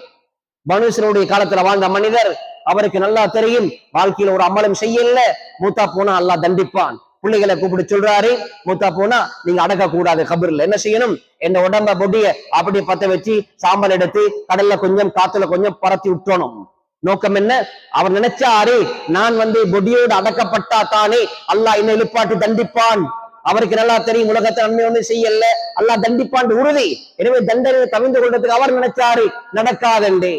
பனு காலத்துல வாழ்ந்த மனிதர், அவருக்கு நல்லா தெரியும் வாழ்க்கையில ஒரு அமலம் செய்யல, மூத்தா போனா அல்லாஹ் தண்டிப்பான். பிள்ளைகளை கூப்பிட்டு சொல்றாரு, மூத்தா போனா நீங்க அடக்க கூடாது, கபர்ல என்ன செய்யணும், என்ன உடம்ப பொடிய அப்படி பத்த வச்சு சாம்பல் எடுத்து கடல்ல கொஞ்சம் காத்துல கொஞ்சம் பரத்தி விட்டணும். நோக்கம் என்ன, அவர் நினைச்சாரு நான் பொடியோடு அடக்கப்பட்டா தானே அல்லாஹ் என்ன எழுப்பாட்டி தண்டிப்பான். அவருக்கு நல்லா தெரியும் உலகத்தை நன்மை ஒன்றும் செய்யல, அல்லாஹ் தண்டிப்பான் உறுதி. எனவே தண்டனை கவிழ்ந்து கொள்றதுக்கு அவர் நினைச்சாரு, நடக்காதே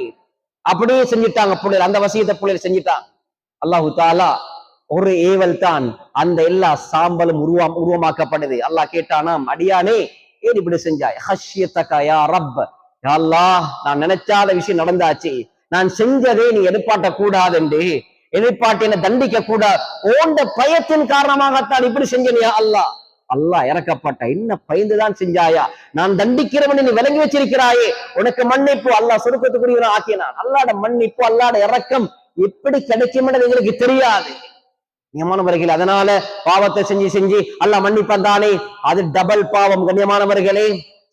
அப்படியே செஞ்சுட்டாங்க புள்ளைகள், அந்த வசியத்தை புள்ளைகள் செஞ்சுட்டாங்க. அல்லாஹு தாலா ஒரு ஏவல் தான், அந்த எல்லா சாம்பலும் உருவமாக்கப்படுது. அல்லாஹ் கேட்டானாம், அடியானே ஏன் இப்படி செஞ்சாய்? ஹஷ்யத்தக யா ரப், யா அல்லாஹ் நான் நினைச்சாத விஷயம் நடந்தாச்சு, நான் செஞ்சதே நீ எதிர்பார்க்க கூடாது என்று, எதிர்பார்த்து தண்டிக்க கூடாது, ஓண்ட பயத்தின் காரணமாகத்தான் இப்படி செஞ்சனியா அல்லாஹ். அல்லாஹ் இறக்கப்பட்ட, என்ன பயந்துதான் செஞ்சாயா, நான் தண்டிக்கிறவன் நீ விளங்கி வச்சிருக்கிறாயே, உனக்கு மன்னிப்பு அல்லாஹ் சொருக்கத்துக்குரியவன் ஆக்கினான். அல்லாட மன்னிப்பு அல்லாட இறக்கம் எப்படி கிடைக்கும் எங்களுக்கு தெரியாது கண்ணியமானவர்களே. அதனால பாவத்தை செஞ்சு செஞ்சு அல்லாஹ் மன்னிப்பான் தானே, அது டபுள் பாவம் கண்ணியமானவர்களே.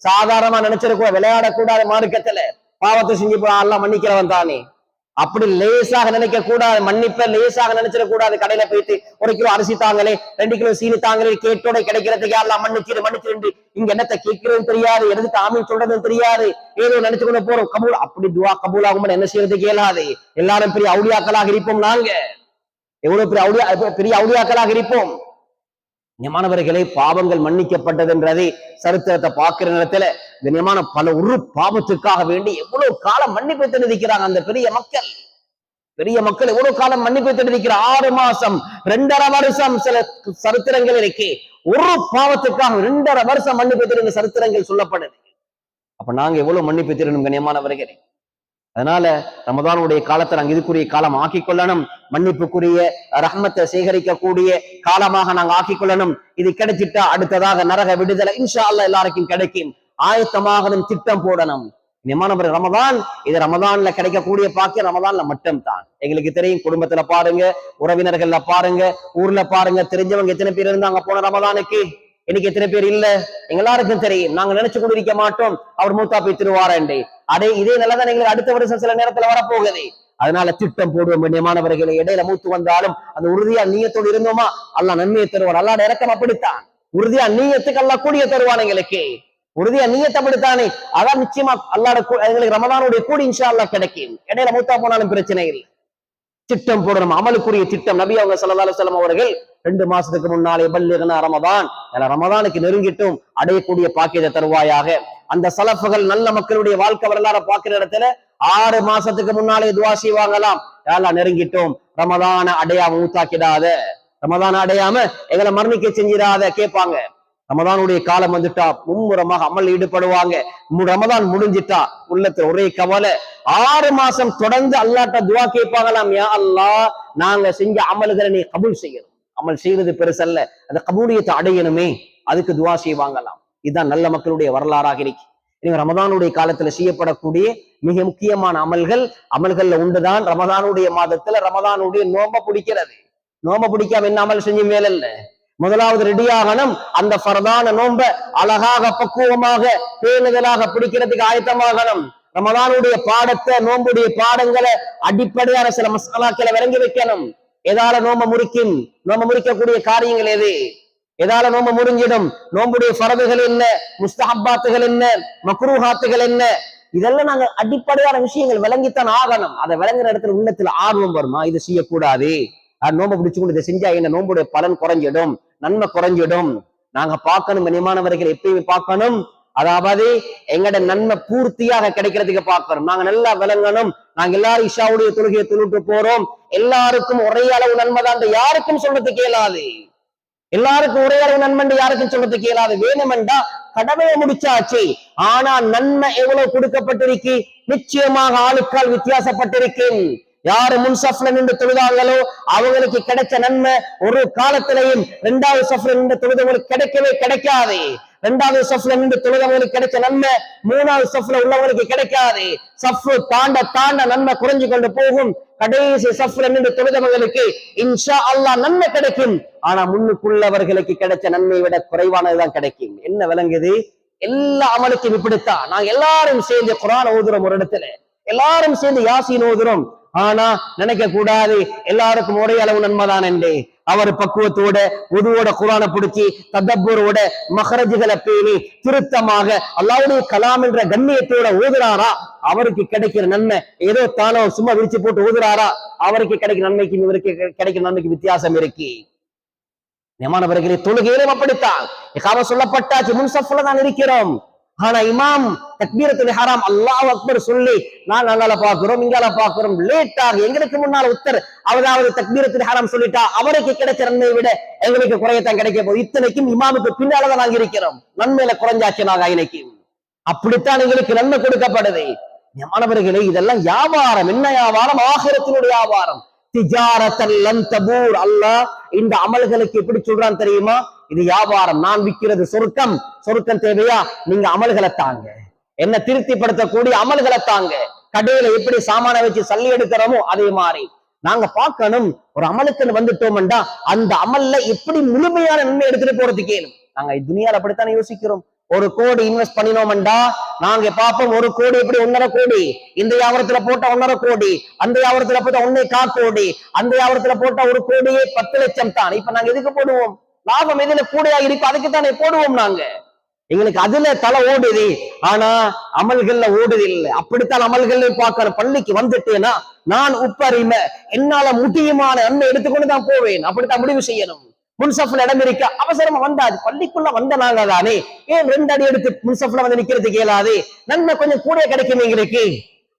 சாதாரணமா நினைச்சிருக்கோம், விளையாடக்கூடாது மார்க்கத்துல, பாவத்தை செஞ்சு அல்லாஹ் மன்னிக்கிறவன் தானே, அப்படி லேசாக நினைக்க கூடாது. மன்னிப்ப லேசாக நினைச்சிடக்கூடாது. கடையில போயிட்டு 1 கிலோ அரிசி தாங்களே, 2 கிலோ சீனி தாங்களே, கேட்டோட கிடைக்கிறதுக்கு எல்லாம் மன்னிச்சிரு இங்க என்னத்தை கேட்கிறதுன்னு தெரியாது, எதுக்கு ஆமீன் சொல்றதுன்னு தெரியாது, ஏதோ நினைச்சு கொண்டு போறோம். கபூல், அப்படி துவா கபூல் ஆகும் என்ன செய்யறதுக்கு இயலாது. எல்லாரும் பெரிய அவுலியாக்களாக இருப்போம், நாங்க எவ்வளவு பெரிய அவுலியாக்களாக இருப்போம். கண்ணியமானவர்களே, பாவங்கள் மன்னிக்கப்பட்டது என்றதை சரித்திரத்தை பார்க்கிற நேரத்துல கண்ணியமான பல ஒரு பாவத்துக்காக வேண்டி எவ்வளவு காலம் மன்னிப்பு தெரிவிக்கிறாங்க அந்த பெரிய மக்கள் எவ்வளவு காலம் மன்னிப்பு தெரிவிக்கிற 6 மாசம் 2.5 வருஷம் சில சரித்திரங்கள் இருக்கு. ஒரு பாவத்துக்காக 2.5 வருஷம் மன்னிப்பு தெரிந்த சரித்திரங்கள் சொல்லப்படுது. அப்ப நாங்க எவ்வளவு மன்னிப்பு தெரியணும் கண்ணியமானவர்களே. அதனால ரமதானுடைய காலத்தை நாங்க இதுக்குரிய காலம் ஆக்கிக் கொள்ளணும், மன்னிப்புக்குரிய ரஹ்மத்தை சேகரிக்கக்கூடிய காலமாக நாங்க ஆக்கிக் கொள்ளணும். இது கிடைச்சிட்டா அடுத்ததாக நரக விடுதலை இன்ஷா அல்லாஹ் எல்லாருக்கும் கிடைக்கும். ஆயத்தமாகணும், திட்டம் போடணும். நியமானவர் ரமதான், இது ரமதான்ல கிடைக்கக்கூடிய பாக்கியம் ரமதான்ல மட்டும் தான். எங்களுக்கு தெரியும், குடும்பத்துல பாருங்க, உறவினர்கள்ல பாருங்க, ஊர்ல பாருங்க, தெரிஞ்சவங்க எத்தனை பேர் இருந்தாங்க போன ரமதானுக்கு, இன்னைக்கு எத்தனை பேர் இல்ல எல்லாருக்கும் தெரியும். நாங்க நினைச்சு கொண்டிருக்க மாட்டோம் அவர் மூத்தா போய் திருவாரண்டே, அதே இதே நல்லதான் எங்களுக்கு அடுத்த வருஷம் சில நேரத்துல வரப்போகுது. அதனால திட்டம் போடுவோம் கண்ணியமானவர்களை. இடையில மூத்து வந்தாலும் அந்த உறுதியா நீயத்தோடு இருந்தோமா அல்லாஹ் நன்மையை தருவான். அல்லாஹ் இறக்கம் அப்படித்தான், உறுதியா நீயத்துக்கு அல்லாஹ் கூடிய தருவான். எங்களுக்கு உறுதியா நீயத்தை அப்படித்தானே, அதான் நிச்சயமா அல்லாஹ் எங்களுக்கு ரமதானுடைய கூடி இன்ஷா அல்லாஹ் கிடைக்கும். இடையில மூத்தா போனாலும் பிரச்சனை இல்லை. திட்டம் போடணும், அமலுக்குரிய திட்டம். நபி அவங்க ஸல்லல்லாஹு அலைஹி வஸல்லம் அவர்கள் 2 மாசத்துக்கு முன்னாலே பல்லிகனா ரமதான், ரமதானுக்கு நெருங்கிட்டும் அடையக்கூடிய பாக்கியத்தை தருவாயாக. அந்த சலஃபுகள் நல்ல மக்களுடைய வாழ்க்கை வரலாறு பார்க்கிற இடத்துல 6 மாசத்துக்கு முன்னாலே துவா செய்வாங்களாம், யாரெல்லாம் நெருங்கிட்டோம், ரமதான அடையாம ஊத்தாக்கிடாத, ரமதான அடையாம எங்களை மரணிக்க செஞ்சிடாத கேட்பாங்க. ரமதானுடைய காலம் வந்துட்டா மும்முரமாக அமல் ஈடுபடுவாங்க. ரமதான் முடிஞ்சிட்டா உள்ளத்துல ஒரே கவலை, 6 மாசம் தொடர்ந்து அல்லாட்ட துவா கேட்பாங்களாம், யா அல்லாஹ் நாங்க செஞ்ச அமல்களை நீ கபூல் செய்யணும். அமல் செய்யறது பெருசல்ல, அந்த கபூலியத்தை அடையணுமே, அதுக்கு துவா செய்வாங்களாம். இதுதான் நல்ல மக்களுடைய வரலாறாக இருக்கு. நீங்க ரமதானுடைய காலத்துல செய்யப்படக்கூடிய மிக முக்கியமான அமல்கள்ல உண்டுதான் ரமதானுடைய மாதத்துல ரமதானுடைய நோம்ப பிடிக்கிறது. நோம்ப பிடிக்காம என்ன அமல் செஞ்சு மேல இல்ல. முதலாவது ரெடியாகணும், அந்த ஃபர்தான நோம்ப அழகாக பக்குவமாக பேணுதலாக பிடிக்கிறதுக்கு ஆயத்தமாகணும். ரமதானுடைய பாடத்தை, நோம்புடைய பாடங்களை அடிப்படையான சில மசாலாக்களை விளங்கி வைக்கணும். எதால நோம்ப முறிக்கக்கூடிய காரியங்கள் எது, எதால நோம்ப முறிஞ்சிடும், நோம்புடைய ஃபரதுகள் என்ன, முஸ்தஹப்பாத்துகள் என்ன, மக்ரூஹாத்துகள் என்ன, இதெல்லாம் நாங்க அடிப்படையான விஷயங்கள் விளங்கித்தான் ஆகணும். அதை விளங்குற இடத்துல உள்ளத்துல ஆர்வம் வருமா, இது செய்யக்கூடாது, நோம்ப பிடிச்சுக்கொண்டு இதை செஞ்சா என்ன நோம்புடைய பலன் குறைஞ்சிடும், நன்மை குறைஞ்சிடும். நாங்க பார்க்கணும் கண்ணியமானவர்கள், எப்பயுமே பார்க்கணும், அதாவது எங்கட நன்மை பூர்த்தியாக கிடைக்கிறதுக்கு பார்க்கணும். நாங்க நல்லா விளங்கணும். நாங்க எல்லாரும் இஷாவுடைய தொழுகையை தொழுட்டு போறோம், எல்லாருக்கும் ஒரே அளவு நன்மை தான் யாருக்கும் சொல்றதுக்கு இயலாது. எல்லாருக்கும் ஒரே அளவு நன்மை யாருக்கும் சொல்றதுக்கு இயலாது. வேணுமெண்டா கடமையை முடிச்சாச்சு, ஆனா நன்மை எவ்வளவு கொடுக்கப்பட்டிருக்கு நிச்சயமாக ஆளுக்கால் வித்தியாசப்பட்டிருக்கும். யாரு முன்சஃப்ல நின்று தொழுதாங்களோ அவங்களுக்கு கிடைச்ச நன்மை ஒரு காலத்திலையும் 2வது சஃப்ல நின்று தொழுதவங்களுக்கு கிடைக்கவே கிடைக்காது. 2வது சஃப்ல நின்று தொழுதவங்களுக்கு கிடைச்ச நன்மை 3வது சஃப்ல உள்ளவங்களுக்கு கிடைக்காது. சஃப் தாண்ட நன்மை குறைஞ்சு கொண்டு போகும். கடைசி சஃப்ல நின்று தொழுதவங்களுக்கு இன்ஷா அல்லாஹ் நன்மை கிடைக்கும். ஆனா முன்னுக்குள்ளவர்களுக்கு கிடைச்ச நன்மையை விட குறைவானதுதான் கிடைக்கும். என்ன விளங்குது, எல்லா அமலுக்கும் இப்படித்தான். நாங்க எல்லாரும் சேர்ந்து குர்ஆன் ஓதுறோம் ஒரு இடத்துல, எல்லாரும் சேர்ந்து யாசீன் ஓதுறோம். ஆனா நினைக்க கூடாது எல்லாருக்கும் ஒரே அளவு நன்மைதான் என்று. அவர் பக்குவத்தோட உதுவோட குரானை பிடிச்சி ததப்பூரோட மகரஜுகளை பேணி திருத்தமாக அல்லாஹ்வுடைய கலாம் என்ற கண்ணியத்தோட ஓதுறாரா, அவருக்கு கிடைக்கிற நன்மை ஏதோ தானோ சும்மா விரிச்சு போட்டு ஓதுறாரா, அவருக்கு கிடைக்கிற நன்மைக்கும் இவருக்கு கிடைக்கிற நன்மைக்கு வித்தியாசம் இருக்கு. நியமானவர்களே, தொழுகையிலும் அப்படித்தான். இகாமத் சொல்லப்பட்டாச்சு, முன்சஃப்ல தான் இருக்கிறோம். ஆனா இமாம் தக்பீரத்துல் இஹ்ராம் அல்லாஹ் அக்பர் சொல்லி நான் அங்கால பாக்குறோம் இங்கால பாக்குறோம், லேட்டாக எங்களுக்கு முன்னால் உத்தர் அவராவது தக்பீரத்துல் இஹ்ராம் சொல்லிட்டா அவருக்கு கிடைச்ச நன்மையை விட எங்களுக்கு குறையத்தான் கிடைக்க போகுது. இத்தனைக்கும் இமாமுக்கு பின்னாலதான் நாங்க இருக்கிறோம், நன்மையில குறைஞ்சாச்சு நாங்க இன்னைக்கு. அப்படித்தான் எங்களுக்கு நன்மை கொடுக்கப்படுது. மாணவர்களே, இதெல்லாம் வியாபாரம். என்ன வியாபாரம்? ஆகிரத்தினுடைய வியாபாரம். திஜாரத்தன் லன் தபூர். அல்லாஹ் இந்த அமல்களுக்கு எப்படி சொல்றான் தெரியுமா? இது வியாபாரம். நான் விற்கிறது சொர்க்கம். சொர்க்கம் தேவையா? நீங்க அமல்களை தாங்க, என்ன திருப்திப்படுத்தக்கூடிய அமல்களை தாங்க. கடையில எப்படி சாமான வச்சு சல்லி எடுக்கிறோமோ அதே மாதிரி நாங்க பார்க்கணும். ஒரு அமலுக்குன்னு வந்துட்டோம்டா அந்த அமல்ல எப்படி முழுமையான நன்மை எடுத்துட்டு போறது கேளும். நாங்க துனியால அப்படித்தானே யோசிக்கிறோம். ஒரு கோடி இன்வெஸ்ட் பண்ணினோம்டா நாங்க பார்ப்போம், ஒரு கோடி எப்படி 1.5 கோடி, இந்த வியாபாரத்துல போட்டா 1.5 கோடி, அந்த வியாபாரத்துல போட்டா 1.25 கோடி, அந்த வியாபாரத்துல போட்டா 1 கோடியே 10 லட்சம் தான். இப்ப நாங்க எதுக்கு போடுவோம்? லாபம் எதுல கூடையா இருக்கு அதுக்கு தானே போடுவோம் நாங்க. எங்களுக்கு அதுல தலை ஓடுது, ஆனா அமல்கள்ல ஓடுது இல்லை. அப்படித்தான் அமல்கள் பார்க்கணும். பள்ளிக்கு வந்துட்டேன்னா நான் உப்பறிமை என்னால முடியுமான நன்மை எடுத்துக்கொண்டு தான் போவேன். அப்படித்தான் முடிவு செய்யணும். முன்சஃப்ல இடம் இருக்க அவசரமா வந்தாது, பள்ளிக்குள்ள வந்த நாங்க தானே, ஏன் 2 அடி எடுத்து முன்சஃப்ல வந்து நிக்கிறதுக்கு இயலாது? நன்மை கொஞ்சம் கூட கிடைக்கும் எங்களுக்கு.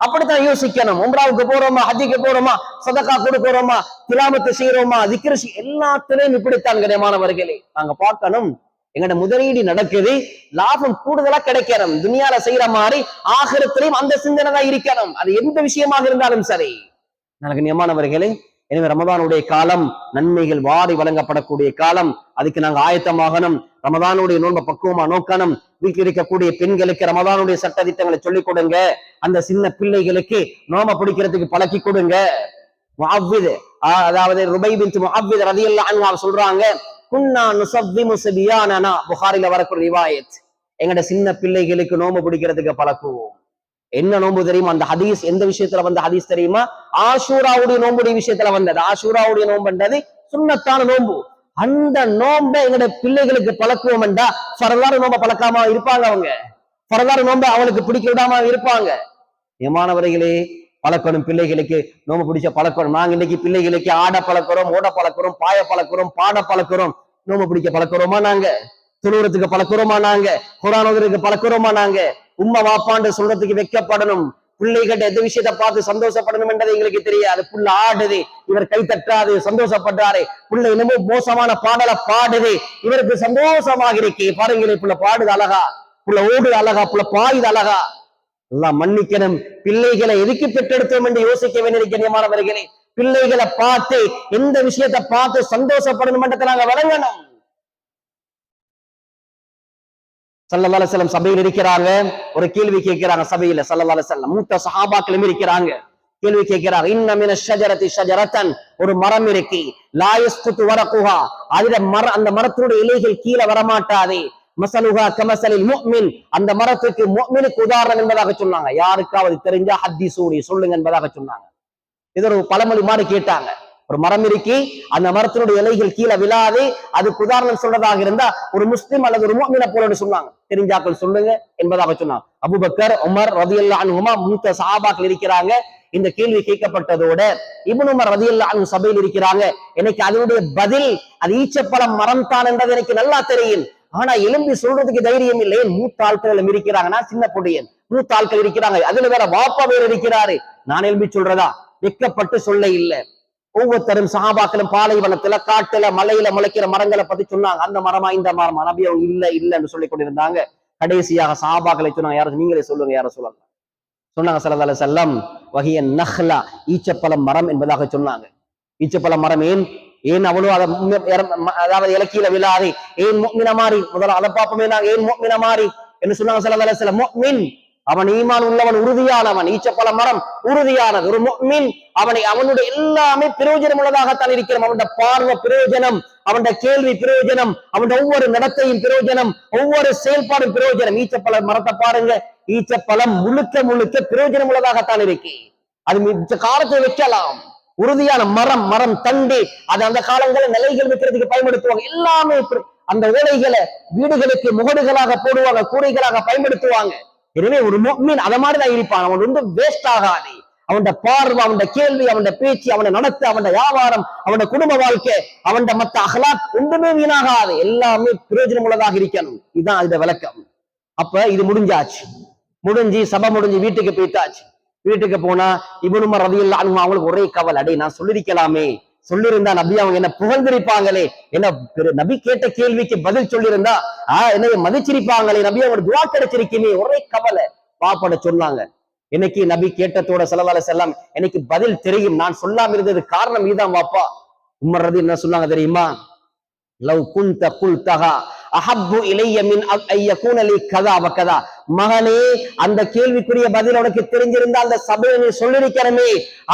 அப்படித்தான் யோசிக்கணும். உம்ராவுக்கு போறோமா, ஹஜ்ஜுக்கு போறோமா, சதகா கொடுக்கிறோமா, திலாவத்து செய்யறோமா, திக்ர் எல்லாத்திலையும் இப்படித்தான் கண்ணியமானவர்களே நாங்க பார்க்கணும். எங்கட முதலீடு நடக்குது, லாபம் கூடுதலா கிடைக்கணும். துனியால செய்யற மாதிரி ஆகிரத்திலையும் அந்த சிந்தனை தான் இருக்கணும். அது எந்த விஷயமாக இருந்தாலும் சரி. கண்ணியமானவர்களே, எனவே ரமதானுடைய காலம் நன்மைகள் வாரி வழங்கப்படக்கூடிய காலம். அதுக்கு நாங்க ஆயத்தமாகணும். ரமதானுடைய நோன்பை பக்குவமா நோக்கணும். வீட்டில் இருக்கக்கூடிய பெண்களுக்கு ரமதானுடைய சட்ட திட்டங்களை சொல்லிக் கொடுங்க. அந்த சின்ன பிள்ளைகளுக்கு நோம்ப பிடிக்கிறதுக்கு பழக்கி கொடுங்க. முஅவ்வித், அதாவது ருபை பின்த் முஅவ்வித் ரலியல்லாஹு அன்ஹா சொல்றாங்க, குன்னா நுஸவ்விமு ஸபியானனா, புகாரில வரக்கூடிய ரிவாயத், எங்கட சின்ன பிள்ளைகளுக்கு நோம்பு பிடிக்கிறதுக்கு பழக்குவோம். என்ன நோன்பு தெரியுமா? அந்த ஹதீஸ் எந்த விஷயத்துல வந்த ஹதீஸ் தெரியுமா? ஆஷூராவுடைய நோம்புடைய விஷயத்துல வந்தது. ஆஷூராவுடைய நோம்புன்றது சுன்னத்தான நோம்பு. அந்த நோம்பை எங்கட பிள்ளைகளுக்கு பழக்குவோம் என்றா ஃபர்தான நோம்ப பழக்காம இருப்பாங்க அவங்க. ஃபர்தான நோம்ப அவளுக்கு பிடிக்க விடாம இருப்பாங்க. ஏமானவர்களே, பழக்கணும் பிள்ளைகளுக்கு நோம்பு பிடிச்ச பழக்கணும். நாங்க இன்னைக்கு பிள்ளைகளுக்கு ஆட பழக்கிறோம், ஓட பழக்கிறோம், பாய பழக்கிறோம், பாட பழக்கிறோம். நோம்பு பிடிக்க பழக்கிறோமா நாங்க? தொழுவத்துக்கு பழக்கிறோமா நாங்க? குர்ஆன் ஓதுறதுக்கு பழக்கிறோமா நாங்க? உம்மா வாப்பாண்டு சொல்றதுக்கு வெக்கப்படணும். பிள்ளைகிட்ட எந்த விஷயத்த பார்த்து சந்தோஷப்படணும் என்றது எங்களுக்கு தெரியாது. புள்ள ஆடுது, இவர் கை தட்டாது, சந்தோஷப்படுறாரு. புள்ள இன்னமும் மோசமான பாடலை பாடுது, இவருக்கு சந்தோஷமாக இருக்கு. பாருங்களே, புள்ள பாடுது அழகா, புள்ள ஓடுது அழகா, புள்ள பாயுது அழகா. எல்லாம் மன்னிக்கணும். பிள்ளைகளை எதுக்கு பெற்றெடுத்தோம் என்று யோசிக்க வேண்டிய கண்ணியமானவர்களே, பிள்ளைகளை பார்த்து எந்த விஷயத்தை பார்த்து சந்தோஷப்படணும் என்றதை நாங்க வழங்கணும். ஸல்லல்லாஹு அலைஹி வஸல்லம் சபையில் இருக்கிறாங்க. ஒரு கேள்வி கேட்கிறாங்க சபையில. ஸல்லல்லாஹு அலைஹி வஸல்லம் மூத்த சஹாபாக்களும் இருக்கிறாங்க. கேள்வி கேட்கிறாங்க, இன்ன மின ஷஜரத்தி ஷஜரத்தன், ஒரு மரம் இருக்கு, லா யஸ்குது வரகுஹா, அதுல அந்த மரத்துடைய இலைகள் கீழே வரமாட்டாதே, மஸலுஹா கமஸலில் முஃமின், அந்த மரத்துக்கு முஃமினுக்கு உதாரணம் என்பதாக சொன்னாங்க. யாருக்காவது தெரிஞ்சா ஹதீஸூரி சொல்லுங்க என்பதாக சொன்னாங்க. இது ஒரு பழமொழி மாதிரி கேட்டாங்க. ஒரு மரம் இருக்கி, அந்த மரத்தினுடைய இலைகள் கீழே விழாது, அதுக்கு உதாரணம் சொல்றதாக இருந்தா ஒரு முஸ்லிம் அல்லது ஒரு முஃமினை போலன்னு சொன்னாங்க. தெரிஞ்சாக்கள் சொல்லுங்க என்பதாக சொன்னாங்க. அபூபக்கர், உமர் ரலியல்லாஹு அன்ஹுமா மூத்த சஹாபாக்கள் இருக்கிறாங்க. இந்த கேள்வி கேட்கப்பட்டதோட இப்னு உமர் ரலியல்லாஹு அன்ஹு சபையில் இருக்கிறாங்க. எனக்கு அதனுடைய பதில் அது ஈச்சப்பழம் மரம் தான் என்றது எனக்கு நல்லா தெரியும். ஆனா எலும்பி சொல்றதுக்கு தைரியம் இல்லை. மூத்த ஆட்கள் இருக்கிறாங்க, நான் சின்ன பொடியன், மூத்த ஆட்கள் இருக்கிறாங்க, அதுல வேற வாப்பா வேற இருக்கிறாரு. நான் எலும்பி சொல்றதா? வெக்கப்பட்டு சொல்ல இல்லை. ஒவ்வொருத்தரும் சஹாபாக்களும் பாலைவனத்துல, காட்டுல, மலையில முளைக்கிற மரங்களை பத்தி சொன்னாங்க. அந்த மரமா இந்த மரமா? நபி அவங்க இல்ல இல்லன்னு சொல்லிக் கொண்டிருந்தாங்க. கடைசியாக சஹாபாக்களை சொன்னாங்க, யாரும் நீங்களே சொல்லுங்க, யாரும் சொல்லுங்க சொன்னாங்க. ஸல்லல்லாஹு அலைஹி வஸல்லம் வஹிய நஹ்லா, ஈச்சப்பழம் மரம் என்பதாக சொன்னாங்க. ஈச்சப்பழம் மரம் ஏன் அவ்வளவு அதாவது இலக்கியில விழாது, ஏன் முஃமின மாறி? முதல்ல அதை பார்ப்போமே நாங்க, ஏன் முஃமின மாறி என்று சொன்னாங்க ஸல்லல்லாஹு அலைஹி வஸல்லம். முஃமின் அவன் ஈமான் உள்ளவன், உறுதியானவன். ஈச்சப்பழ மரம் உறுதியானது. ஒரு முஃமின் அவனுடைய எல்லாமே பிரயோஜனம் உள்ளதாகத்தான் இருக்கிறோம். அவனுடைய பார்வை பிரயோஜனம், அவனுடைய கேள்வி பிரயோஜனம், அவனுடைய ஒவ்வொரு நடத்தையும் பிரயோஜனம், ஒவ்வொரு செயல்பாடும் பிரயோஜனம். ஈச்சப்பழ மரத்தை பாருங்க, ஈச்சப்பழம் முழுக்க முழுக்க பிரயோஜனம் உள்ளதாகத்தான் இருக்கு. அது மிச்ச காலத்தை வைக்கலாம். உறுதியான மரம் தண்டு, அது அந்த காலங்களில் நிலைகள் வைக்கிறதுக்கு பயன்படுத்துவாங்க. எல்லாமே அந்த ஓலைகளை வீடுகளுக்கு முகடுகளாக போடுவாங்க, கூரைகளாக பயன்படுத்துவாங்க. எனவே ஒரு முஃமின் அத மாதிரிதான் இருப்பான். அவன் வந்து வேஸ்ட் ஆகாது. அவனோட பார்வை, அவனோட கேள்வி, அவனோட பேச்சு, அவனோட நடத்து, அவனோட வியாபாரம், அவனோட குடும்ப வாழ்க்கை, அவனோட மத்த அகலாக் ஒன்றுமே வீணாகாது. எல்லாமே பிரயோஜனம் உள்ளதாக இருக்கணும். இதுதான் இந்த விளக்கம். அப்ப இது முடிஞ்சு சபை முடிஞ்சு வீட்டுக்கு போயிட்டாச்சு. வீட்டுக்கு போனா இப்னு உமர் ரலியல்லாஹு அன்ஹு அவங்களுக்கு ஒரே கவலை, அடே நான் சொல்லிருக்கலாமே, சொல்லியிருந்தா நபி அவங்க என்ன புகழ்ந்திருப்பாங்களே, என்ன நபி கேட்ட கேள்விக்கு பதில் சொல்லியிருந்தா என்னைய மதிச்சிருப்பாங்களே, நபி அவங்க துஆ கிடைச்சிருக்குமே, ஒரே கவலை. பாப்பாட சொன்னாங்க, இன்னைக்கு நபி கேட்டதோட ஸல்லல்லாஹு அலைஹி வஸல்லம் எனக்கு பதில் தெரியும், நான் சொல்லாம இருந்தது காரணம் இதுதான் வாப்பா. உமர் ரதி என்ன சொன்னாங்க தெரியுமா? லவ் குன்த குல்தஹா அஹப்பு இலைய மின் ஐயகூன லி கதா வகதா. மகனே, அந்த கேள்விக்குரிய பதில் உனக்கு தெரிஞ்சிருந்தா அந்த சபையை நீ சொல்லிருக்கிறமே,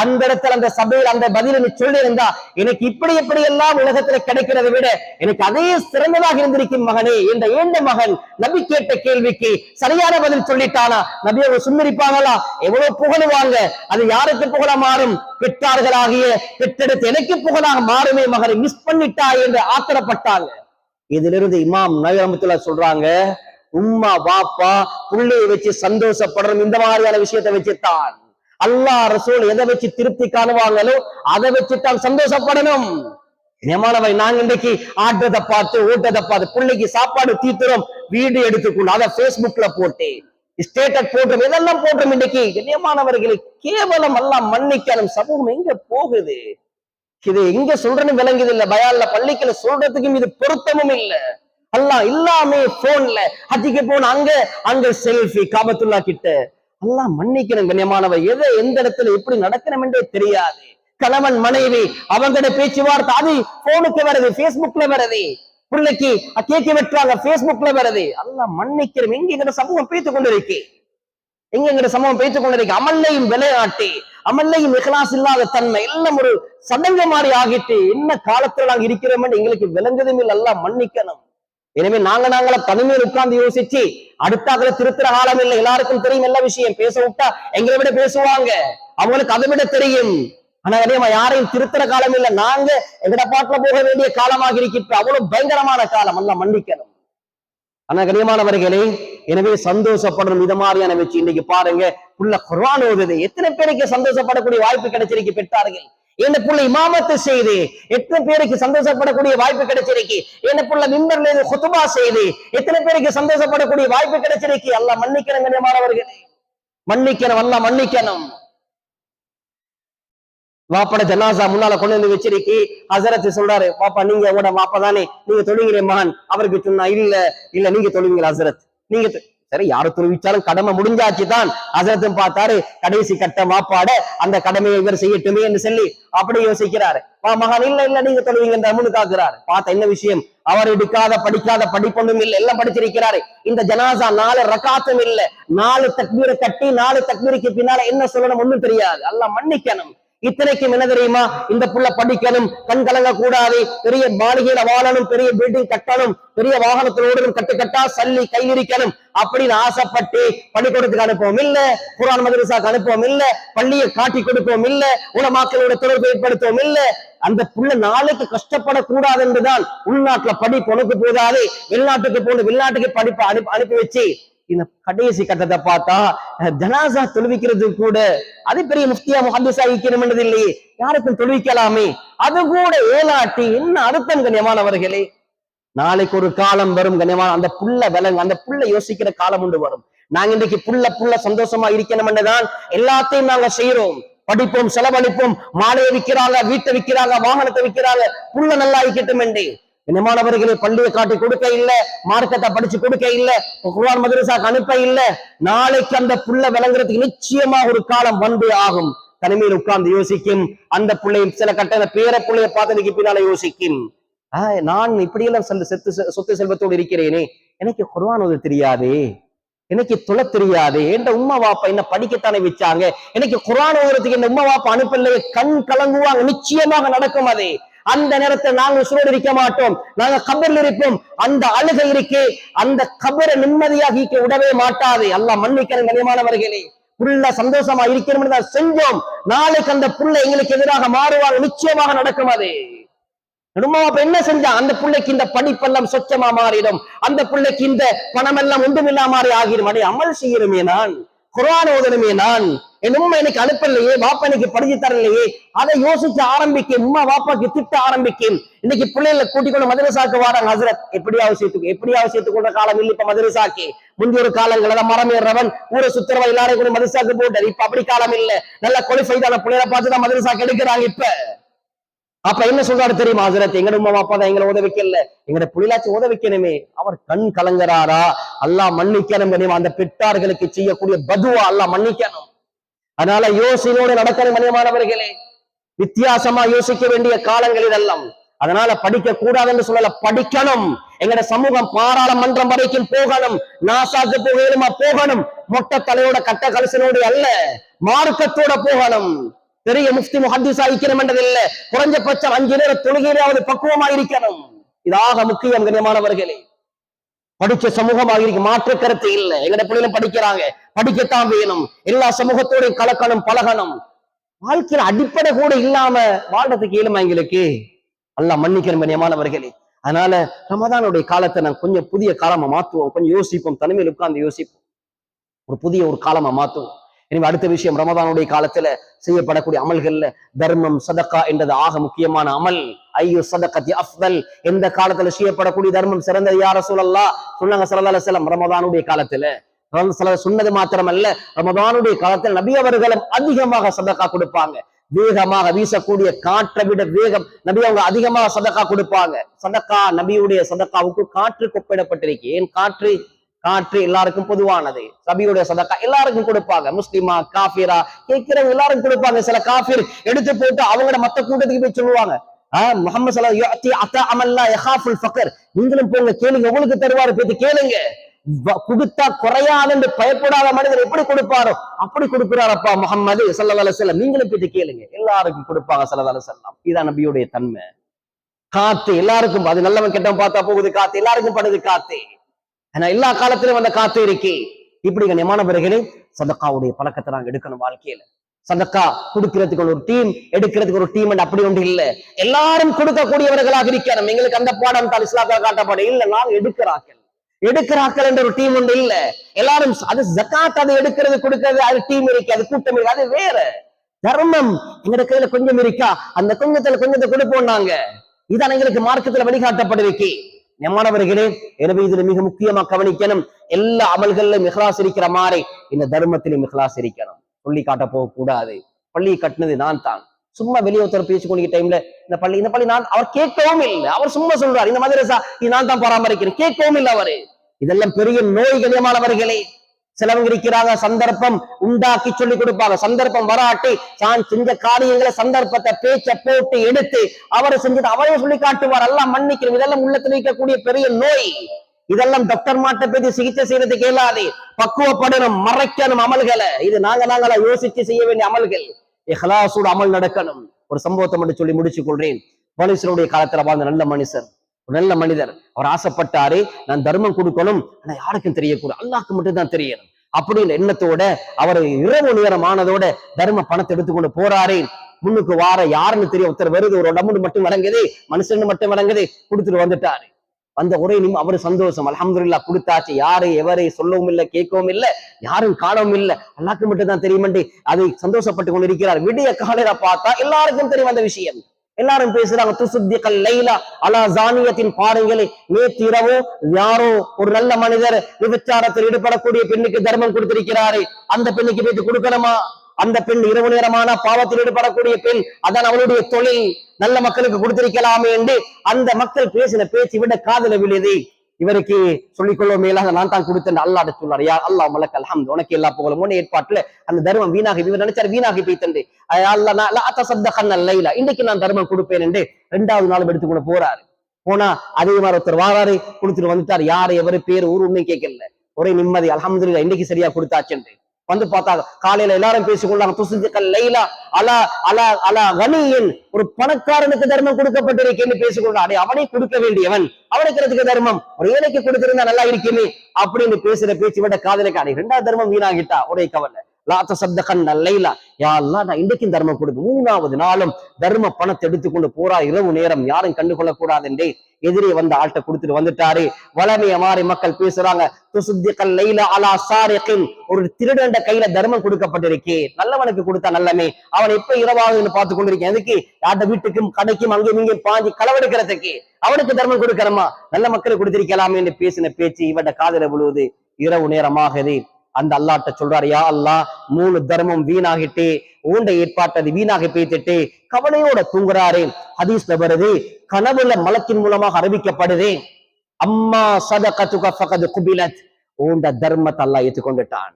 அந்த இடத்துல அந்த சபையில் அந்த பதிலை நீ சொல்லியிருந்தா எனக்கு இப்படி எப்படி எல்லாம் உலகத்துல கிடைக்கிறதை விட எனக்கு அதே சிறந்ததாக இருந்திருக்கும் மகனே என்ற ஏண்ட மகன் நபி கேட்ட கேள்விக்கு சரியான பதில் சொல்லிட்டானா, நபி அவங்க சும்மரிப்பாங்களா? எவ்வளவு புகழுவாங்க. அது யாருக்கு புகழ மாறும்? பெற்றார்களாகிய பெற்றெடுத்து எனக்கு புகழாக மாறுமே மகனை மிஸ் பண்ணிட்டா என்று ஆத்திரப்பட்டாங்க. இதிலிருந்து இமாம் நவவி ரஹ்மத்துல்லாஹி சொல்றாங்க, உம்மா பாப்பா புள்ளையை வச்சு சந்தோஷப்படணும். இந்த மாதிரியான விஷயத்தை வச்சுத்தான் அல்லாஹ் ரசூல் எதை வச்சு திருப்தி காணுவாங்களோ அதை வச்சுத்தான் சந்தோஷப்படணும். நியமானவை நாங்க இன்றைக்கு ஆட்டத்தை பார்த்து ஓட்டத்தை பார்த்து பிள்ளைக்கு சாப்பாடு தீத்துறோம், வீடியோ எடுத்துக்கொண்டு அதை பேஸ்புக்ல போட்டு ஸ்டேட்டஸ் போட்டோம், இதெல்லாம் போட்டோம். இன்றைக்கு நியமானவர்களை கேவலம் எல்லாம் மன்னிக்கணும். சமூகம் எங்க போகுது? இது எங்க சொல்றேன்னு விளங்குது இல்ல. பயான்ல பள்ளிக்குள்ள சொல்றதுக்கும் இது பொருத்தமும் இல்ல. அல்லாஹ் எல்லாமே போன்ல, ஹஜ்ஜுக்கு போன அங்க செல்ஃபி காபத்துல்லா கிட்ட. அல்லாஹ் மன்னிக்கணும் கண்ணியமானவர். எதை எந்த இடத்துல எப்படி நடக்கணும் என்றே தெரியாது. கணவன் மனைவி அவங்களோட பேச்சுவார்த்தை அது போனுக்கு வருது, பேஸ்புக்ல வருது. பிள்ளைக்கு கேக்கு வெட்டுறாங்க, பேஸ்புக்ல வருது. அல்லாஹ் மன்னிக்கிறோம். எங்க சமூகம் பேத்துக் கொண்டிருக்கு, எங்க சமூகம் பேத்துக் கொண்டிருக்கு. அமல்லையும் விளையாட்டு, அமல்லையும் இஹ்லாஸ் இல்லாத தன்மை எல்லாம் ஒரு சடங்கு மாதிரி ஆகிட்டு என்ன காலத்துல நாங்க இருக்கிறோம் எங்களுக்கு விளங்குதும் இல்லை. எல்லாம் மன்னிக்கணும். எனவே நாங்கள தனிமையில் உட்கார்ந்து யோசிச்சு அடுத்தாக்களை திருத்துற காலம் இல்லை. எல்லாருக்கும் தெரியும் எல்லா விஷயம். பேச விட்டா எங்களை விட பேசுவாங்க, அவங்களுக்கு அதை விட தெரியும். ஆனா யாரையும் திருத்துற காலம் இல்லை. நாங்க எங்கட பாட்டுல போக வேண்டிய காலமாக இருக்கிட்டு அவ்வளவு பயங்கரமான காலம். எல்லாம் மன்னிக்கணும். ஆனா கண்ணியமானவர்களே, எனவே சந்தோஷப்படணும். இது மாதிரியான வச்சு இன்னைக்கு பாருங்க, புள்ள குர்ஆன் ஓதுது. எத்தனை பேருக்கு சந்தோஷப்படக்கூடிய வாய்ப்பு கிடைச்சிருக்கு பெற்றார்கள்? என்ன புள்ள இமாமத்து செய்து எத்தனை பேருக்கு சந்தோஷப்படக்கூடிய வாய்ப்பு கிடைச்சிருக்கு? என்ன புள்ள மிம்பர்ல இருந்து குத்பா செய்து எத்தனை பேருக்கு சந்தோஷப்படக்கூடிய வாய்ப்பு கிடைச்சிருக்கு? அல்லாஹ் மன்னிக்கணும் கண்ணியமானவர்களே, மன்னிக்கணும். அல்லாஹ் மன்னிக்கணும். வாப்பட ஜனாசா முன்னால கொண்டு வந்து வச்சிருக்கி ஹசரத் சொல்றாரு, பாப்பா நீங்க உங்களோட வாப்பா தானே, நீங்க தொழுகிறேன் மகன். அவருக்கு சொன்னா இல்ல நீங்க தொழுவீங்க ஹசரத், நீங்க சரி யாரு தொழுவிச்சாலும் கடமை முடிஞ்சாச்சு தான். ஹசரத்தும் பார்த்தாரு, கடைசி கட்ட வாப்பாட அந்த கடமையை இவர் செய்யட்டுமே என்று சொல்லி அப்படி யோசிக்கிறாரு. மகன் இல்ல நீங்க தொழுவீங்க என்று அமுனு காக்குறாரு. பார்த்த என்ன விஷயம், அவர் எடுக்காத படிக்காத படிப்பொண்ணும் இல்லை, எல்லாம் படிச்சிருக்கிறாரு. இந்த ஜனாசா 4 ரக்காத்தும் இல்ல, 4 தக்பீரை கட்டி 4 தக்பீருக்கு பின்னால என்ன சொல்லணும் ஒண்ணும் தெரியாது. அல்லாஹ் மன்னிக்கணும். இத்தனைக்கும் என்ன தெரியுமா, இந்த புள்ள படிக்கணும், கண் கலங்க கூடாது, பெரிய மாளிகையில வாழணும், பெரிய பில்டிங் கட்டணும், பெரிய வாகனத்தோடு கட்டுக்கட்டா சல்லி கைவிரிக்கணும் அப்படின்னு ஆசைப்பட்டு பள்ளிக்கூடத்துக்கு அனுப்பவும் இல்ல, குர்ஆன் மதரசாக்கு அனுப்பவும் இல்ல, பள்ளியை காட்டி கொடுப்போம் இல்ல, உலமாக்களோட தொடர்பு ஏற்படுத்தவும் இல்ல. அந்த புள்ள நாளைக்கு கஷ்டப்படக்கூடாது என்றுதான் உள்நாட்டுல படிப்பு உனக்கு போதாது, வெளிநாட்டுக்கு போன வெளிநாட்டுக்கு படிப்பு அனுப்பி வச்சு இந்த கடைசி கட்டத்தை பார்த்தா ஜனாசா தொழுவிக்கிறது கூட அது பெரிய முஃப்தியா முஹத்திஸா வைக்கணும் என்றது இல்லையே, யாருக்கும் தொழுவிக்கலாமே, அது கூட ஏலாட்டி என்ன அர்த்தம் கண்ணியமானவர்களே? நாளைக்கு ஒரு காலம் வரும் கண்ணியமான, அந்த புள்ள விலங்கு, அந்த புள்ள யோசிக்கிற காலம் உண்டு வரும். நாங்க இன்றைக்கு புள்ள சந்தோஷமா இருக்கணும் என்றுதான் எல்லாத்தையும் நாங்க செய்யறோம், படிப்போம், செலவழிப்போம், மாலையை விற்கிறாங்க, வீட்டை விற்கிறாங்க, வாகனத்தை விற்கிறாங்க, புள்ள நல்லா இருக்கட்டும் என்று. கண்ணியமானவர்களை பள்ளியை காட்டி கொடுக்க இல்ல, மார்க்கத்தை படிச்சு கொடுக்க இல்ல, குர்ஆன் மதரசாக்கு அனுப்ப இல்ல. நாளைக்கு அந்த புள்ள விளங்குறதுக்கு நிச்சயமா ஒரு காலம் வந்து ஆகும். தனிமையில் உட்கார்ந்து யோசிக்கும். அந்த பிள்ளை சில கட்ட பேர பிள்ளைய பார்த்ததுக்கு பின்னால யோசிக்கும், நான் இப்படியெல்லாம் சொத்து செல்வத்தோடு இருக்கிறேனே, எனக்கு குர்ஆன் ஓத தெரியாதே, எனக்கு தொலை தெரியாது, என் உம்மா வாப்பா என்ன படிக்கத்தானே வச்சாங்க, எனக்கு குர்ஆன் ஓதுறதுக்கு என் உம்மா வாப்பா அனுப்பலையே, கண் கலங்குவாங்க. நிச்சயமாக நடக்கும் அது. அந்த நேரத்தை நாங்க உசுரோடு இருக்க மாட்டோம், நாங்க கபர்ல இருப்போம். அந்த அழுகை இருக்கே, அந்த கபரை நிம்மதியாக விடவே மாட்டாது. அல்லாஹ் மன்னிக்கிற கனியமானவர்களே, புள்ள சந்தோஷமா இருக்கணும்னு தான் செஞ்சோம். நாளைக்கு அந்த புள்ள எங்களுக்கு எதிராக மாறுவாங்க, நிச்சயமாக நடக்கும் அது. என்ன செஞ்சா அந்த பிள்ளைக்கு இந்த படிப்பெல்லாம் சொச்சமா மாறிடும், அந்த பிள்ளைக்கு இந்த பணம் எல்லாம் ஒன்றுமில்லா மாறி ஆகிடும். அடே அமல் செய்யணுமே, நான் குர்ஆன் ஓதணுமே, நான் என் உம்மா எனக்கு அனுப்பலையே, வாப்பா எனக்கு படிச்சு தரலையே, அதை யோசிச்சு ஆரம்பிக்கும். உம்மா வாப்பாக்கு திட்ட ஆரம்பிக்கும். இன்னைக்கு பிள்ளைகளை கூட்டிக்கொண்டு மதரசாக்கு வராங்க. ஹசரத் எப்படியாவது சேர்த்துக்கொண்ட காலம் இல்லை இப்ப மதரசாக்கு. முந்தைய ஒரு காலங்கள் மரம் ஏறவன் ஊரை சுத்துறவன் எல்லாரையும் கூட மதரசாக்கு போட்டார். இப்ப அப்படி காலம் இல்ல, நல்ல குவாலிஃபைடான பிள்ளைகளை பார்த்துதான் மதரசாக்கு எடுக்கிறாங்க இப்ப. அப்ப என்ன சொல்றாரு தெரியுமா? ஹசரத் எங்கட உம்மா வாப்பா தான் எங்களை உதவி வைக்கல, எங்கட புள்ளையாச்சும் உதவி வைக்கணுமே. அவர் கண் கலங்குறாரா? அல்லாஹ் மன்னிக்கணும். அந்த பெற்றார்களுக்கு செய்யக்கூடிய பதுவா அல்லாஹ் மன்னிக்கணும். அதனால யோசனையோடு நடக்கணும் மனிதமானவர்களே. வித்தியாசமா யோசிக்க வேண்டிய காலங்கள் இதெல்லாம். அதனால படிக்க கூடாது என்று சொல்லல, படிக்கணும். எங்கட சமூகம் பாராளுமன்றம் வரைக்கும் போகணும், நாசாக்கு போகணுமா போகணும். மொட்டை தலையோட கட்ட கலசனோடு அல்ல, மார்க்கத்தோட போகணும். பெரிய முஃப்தி முஹத்திஸா இருக்கணும் என்றதில்ல, குறைஞ்சபட்சம் 5 நேர தொழுகையாவது பக்குவமா இருக்கணும். இதாக முக்கியம் கண்ணியமானவர்களே. படிச்ச சமூகமாக இருக்கு, மாற்று கருத்து இல்லை. எங்கட பிள்ளைகளும் படிக்கிறாங்க, படிக்கத்தான் வேணும். எல்லா சமூகத்தோடையும் கலக்கணும், பழகணும். வாழ்க்கையில அடிப்படை கூட இல்லாம வாழ்றதுக்கு இயலுமா எங்களுக்கு? அல்லாஹ் மன்னிக்கணும் கண்ணியமானவர்களே. அதனால ரமதானுடைய காலத்தை நான் கொஞ்சம் புதிய காலமா மாத்துவோம், கொஞ்சம் யோசிப்போம், தனிமையில் உட்கார்ந்து யோசிப்போம், ஒரு புதிய ஒரு காலமா மாத்துவோம். எனவே அடுத்த விஷயம், ரமதானுடைய காலத்துல செய்யப்படக்கூடிய அமல்கள்ல தர்மம் சதக்கா என்றது ஆக முக்கியமான அமல். ஐயோ சதக்கத்தி அஃதல், எந்த காலத்துல செய்யப்படக்கூடிய தர்மம் சிறந்தது யா ரசூலல்லாஹ் சொன்னாங்க ஸல்லல்லாஹு அலைஹி வஸல்லம். ரமதானுடைய காலத்துல சொன்னது மாத்திரமல்ல, ரமதானுடைய காலத்தில் நபி அவர்களும் அதிகமாக சதக்கா கொடுப்பாங்க. வேகமாக வீசக்கூடிய காற்றை விட வேகம் நபி அவங்க அதிகமாக சதக்கா கொடுப்பாங்க. சதக்கா, நபியுடைய சதக்காவுக்கு காற்று கொப்பிடப்பட்டிருக்கு. ஏன் காற்று? காற்று எல்லாருக்கும் பொதுவானது. நபியுடைய சதக்கா எல்லாருக்கும் கொடுப்பாங்க. முஸ்லிமா காஃபிரா கேட்கிறவங்க எல்லாரும் கொடுப்பாங்க. சில காஃபிர் எடுத்து போட்டு அவங்களோட மத்த கூட்டத்துக்கு போய் சொல்லுவாங்க, முஹம்மது ஸல்லல்லாஹு அலைஹி வஸல்லம் நீங்களும் போங்க கேளுங்க, உங்களுக்கு தருவாரு, போய் கேளுங்க. கொடுத்தா குறையாதுன்னு பயப்படாத மனிதர் எப்படி கொடுப்பாரோ அப்படி கொடுக்கிறாரப்பா முஹம்மது ஸல்லல்லாஹு அலைஹி வஸல்லம், நீங்களும் போய் கேளுங்க. எல்லாருக்கும் கொடுப்பாங்க ஸல்லல்லாஹு அலைஹி வஸல்லம். இதான் நபியுடைய தன்மை. காத்து எல்லாருக்கும், அது நல்லவன் கெட்டவன் பார்த்தா போகுது காத்து, எல்லாருக்கும் படுது காத்து. ஆனா எல்லா காலத்திலும் அந்த காத்து இருக்கு. இப்படி கண்ணியமானவர்களே, சதக்காவுடைய பழக்கத்தை நாங்க எடுக்கணும் வாழ்க்கையில. சதக்கா கொடுக்கிறதுக்கு ஒரு டீம், எடுக்கிறதுக்கு ஒரு டீம் அப்படி ஒன்று இல்ல. எல்லாரும் கொடுக்கக்கூடியவர்களாக இருக்கணும். எங்களுக்கு அந்த பாடம் தான் இஸ்லாத்தில் காட்டப்படும் இல்ல. நாங்க எடுக்கிறாக்கள் என்ற ஒரு டீம் ஒன்று இல்ல. எல்லாரும் அது ஜகாத், அதை எடுக்கிறது கொடுக்கிறது, அது டீம் இருக்கு, அது கூட்டம் இருக்கு, அது வேற. தர்மம் எங்க கையில கொஞ்சம் இருக்கா, அந்த கொஞ்சத்துல கொஞ்சத்தை கொடுப்போம் நாங்க. இதான் எங்களுக்கு மார்க்கத்துல வழிகாட்டப்பட்டிருக்கு. மாணவர்களே, எனவே இதுல மிக முக்கியமா கவனிக்கணும், எல்லா அமல்களிலும் இஹ்லாஸ் இருக்கிற மாதிரி இந்த தர்மத்திலும் இஹ்லாஸ் இருக்கணும். சொல்லி காட்ட போக கூடாது. பள்ளியை கட்டினது நான் தான், சும்மா வெளியே ஒருத்தர் பேசிக்கொண்டிருக்க டைம்ல இந்த பள்ளி நான், அவர் கேட்கவும் இல்லை. அவர் சும்மா சொல்றாரு இந்த மதரசா இது நான் தான் பராமரிக்கிறேன், கேட்கவும் இல்லை அவரு. இதெல்லாம் பெரிய நோய் கண்ணியமானவர்களே. சிலவங்க இருக்கிறாங்க, சந்தர்ப்பம் உண்டாக்கி சொல்லி கொடுப்பாங்க, சந்தர்ப்பம் வராட்டி தான் செஞ்ச காரியங்களை சந்தர்ப்பத்தை பேச்ச போட்டு எடுத்து அவரை செஞ்சது அவரே சொல்லி காட்டுவார். எல்லாம் மன்னிக்கணும். இதெல்லாம் உள்ளத்துல இருக்கக்கூடிய பெரிய நோய். இதெல்லாம் டாக்டர் மாட்ட பேசி சிகிச்சை செய்யறதுக்கு இயலாது. பக்குவப்படணும், மறைக்கணும் அமல்களை. இது நாங்களா யோசிச்சு செய்ய வேண்டிய அமல்கள். இஹ்லாஸோட அமல் நடக்கணும். ஒரு சம்பவத்தை மட்டும் சொல்லி முடிச்சு கொள்றேன். மனுஷனுடைய காலத்துல வாழ்ந்த நல்ல மனுஷர், நல்ல மனிதர். அவர் ஆசைப்பட்டாரு, நான் தர்மம் கொடுக்கணும், ஆனா யாருக்கும் தெரியக்கூடாது, அல்லாஹ்க்கு மட்டும் தான் தெரியணும் அப்படின்னு எண்ணத்தோட அவர் இரவு நேரம் ஆனதோட தர்ம பணத்தை எடுத்துக்கொண்டு போறாரு. முன்னுக்கு வார யாருன்னு தெரியும், ஒருத்தர் வருது, ஒரு டம்முன்னு மட்டும் வழங்குது, மனுஷன்னு மட்டும் வழங்குது, கொடுத்துட்டு வந்துட்டாரு. அந்த ஒரே அவரு சந்தோஷம், அல்ஹம்துலில்லாஹ் கொடுத்தாச்சு. யாரு எவரை சொல்லவும் இல்லை, கேட்கவும் இல்லை, யாரும் காணவும் இல்லை, அல்லாஹ்க்கு மட்டும் தான் தெரியுமண்டி அதை சந்தோஷப்பட்டு கொண்டு இருக்கிறார். விடிய காலையில பார்த்தா எல்லாருக்கும் தெரியும் அந்த விஷயம். எல்லாரும் பேசுறாங்க, துசுத்திகல் லைலா அலா ஜானியத்தின் பாருங்களே, நேற்று இரவு யாரோ ஒரு நல்ல மனிதர் விபச்சாரத்தில் ஈடுபடக்கூடிய பெண்ணுக்கு தர்மம் கொடுத்திருக்கிறாரு, அந்த பெண்ணுக்கு போயிட்டு கொடுக்கணுமா? அந்த பெண் இரவு நேரமான பாவத்தில் ஈடுபடக்கூடிய பெண், அதான் அவளுடைய தொழில், நல்ல மக்களுக்கு கொடுத்திருக்கலாமே என்று அந்த மக்கள் பேசின பேச்சு விட காதல விழுது. இவருக்கு சொல்லிக்கொள்ள மேலாக நான் தான் கொடுத்தேன். அல்லாஹ் சொல்லார், யா அல்லாஹ் மலக் அல்ஹம்து, உனக்கு எல்லா புகழும். உன்னை ஏற்பாட்டுல அந்த தர்மம் வீணாகி, இவர் நினைச்சார் வீணாகி போய்த்தண்டு. இன்னைக்கு நான் தர்மம் கொடுப்பேன் என்று 2வது நாளும் எடுத்துக்கொண்டு போறாரு. போனா அதே மாதிரி ஒருத்தர் வாராரு, கொடுத்துட்டு வந்துட்டார். யாரு எவரு பேரு ஊர் ஒண்ணும் கேட்கல. ஒரே நிம்மதி, அல்ஹம்துலில்லாஹ் இன்னைக்கு சரியா கொடுத்தாச்சு. வந்து பார்த்தா காலையில எல்லாரும் பேசிக்கொண்டாங்க, துசுதிக்கல் லைலா அலா அலா அலா கனியின், ஒரு பணக்காரனுக்கு தர்மம் கொடுக்கப்பட்டிருக்கேன்னு பேசிக்கொண்டா, அடே அவனே கொடுக்க வேண்டியவன், அவனுக்கு தர்மம், ஒரு ஏழைக்கு கொடுத்திருந்தா நல்லா இருக்குமே அப்படின்னு பேசுற பேச்சு விட காதலுக்கு அடே 2வது தர்மம் வீணாகிட்டா ஒரே கவலை. லாத்த சத்தகன் லைலா, யா அல்லாஹ் நான் இன்றைக்கும் தர்மம் கொடுக்கும். 3வது நாளும் தர்ம பணத்தை எடுத்துக்கொண்டு போறா. இரவு நேரம் யாரும் கண்டுகொள்ள கூடாதுன்றே எதிரே வந்த ஆள்கிட்ட கொடுத்துட்டு வந்துட்டாரு. வளமைய மாறி மக்கள் பேசுறாங்க, துசுத்திகல் லைலா அலா சாரிகின், ஒரு திருடண்ட கையில தர்மம் கொடுக்கப்பட்டிருக்கே, நல்லவனுக்கு கொடுத்தா நல்லமே, அவன் எப்ப இரவாகுன்னு பார்த்து கொண்டிருக்கேன், எதுக்கு யார்ட வீட்டுக்கும் கடைக்கும் அங்கேயும் இங்கேயும் பாஞ்சு களவெடுக்கிறதுக்கு, அவனுக்கு தர்மம் கொடுக்கணுமா, நல்ல மக்களுக்கு கொடுத்திருக்கலாமே என்று பேசின பேச்சு இவட காதல விழுவுது. இரவு நேரமாகுது. அந்த அல்லாட்ட சொல்றாரு, யா அல்லாஹ் 3 தர்மம் வீணாகிட்டு, ஊண்டை ஏற்பாட்டது வீணாகி பேத்துட்டு கவலையோட தூங்குறாரு. ஹதீஸ்ல வருது, கனவுல மலக்கின் மூலமாக அறிவிக்கப்படுது, அம்மா சதகத்துக ஃபகத் குபிலத், ஊண்ட தர்மத்தை அல்லாஹ் ஏற்றுக்கொண்டுட்டான்.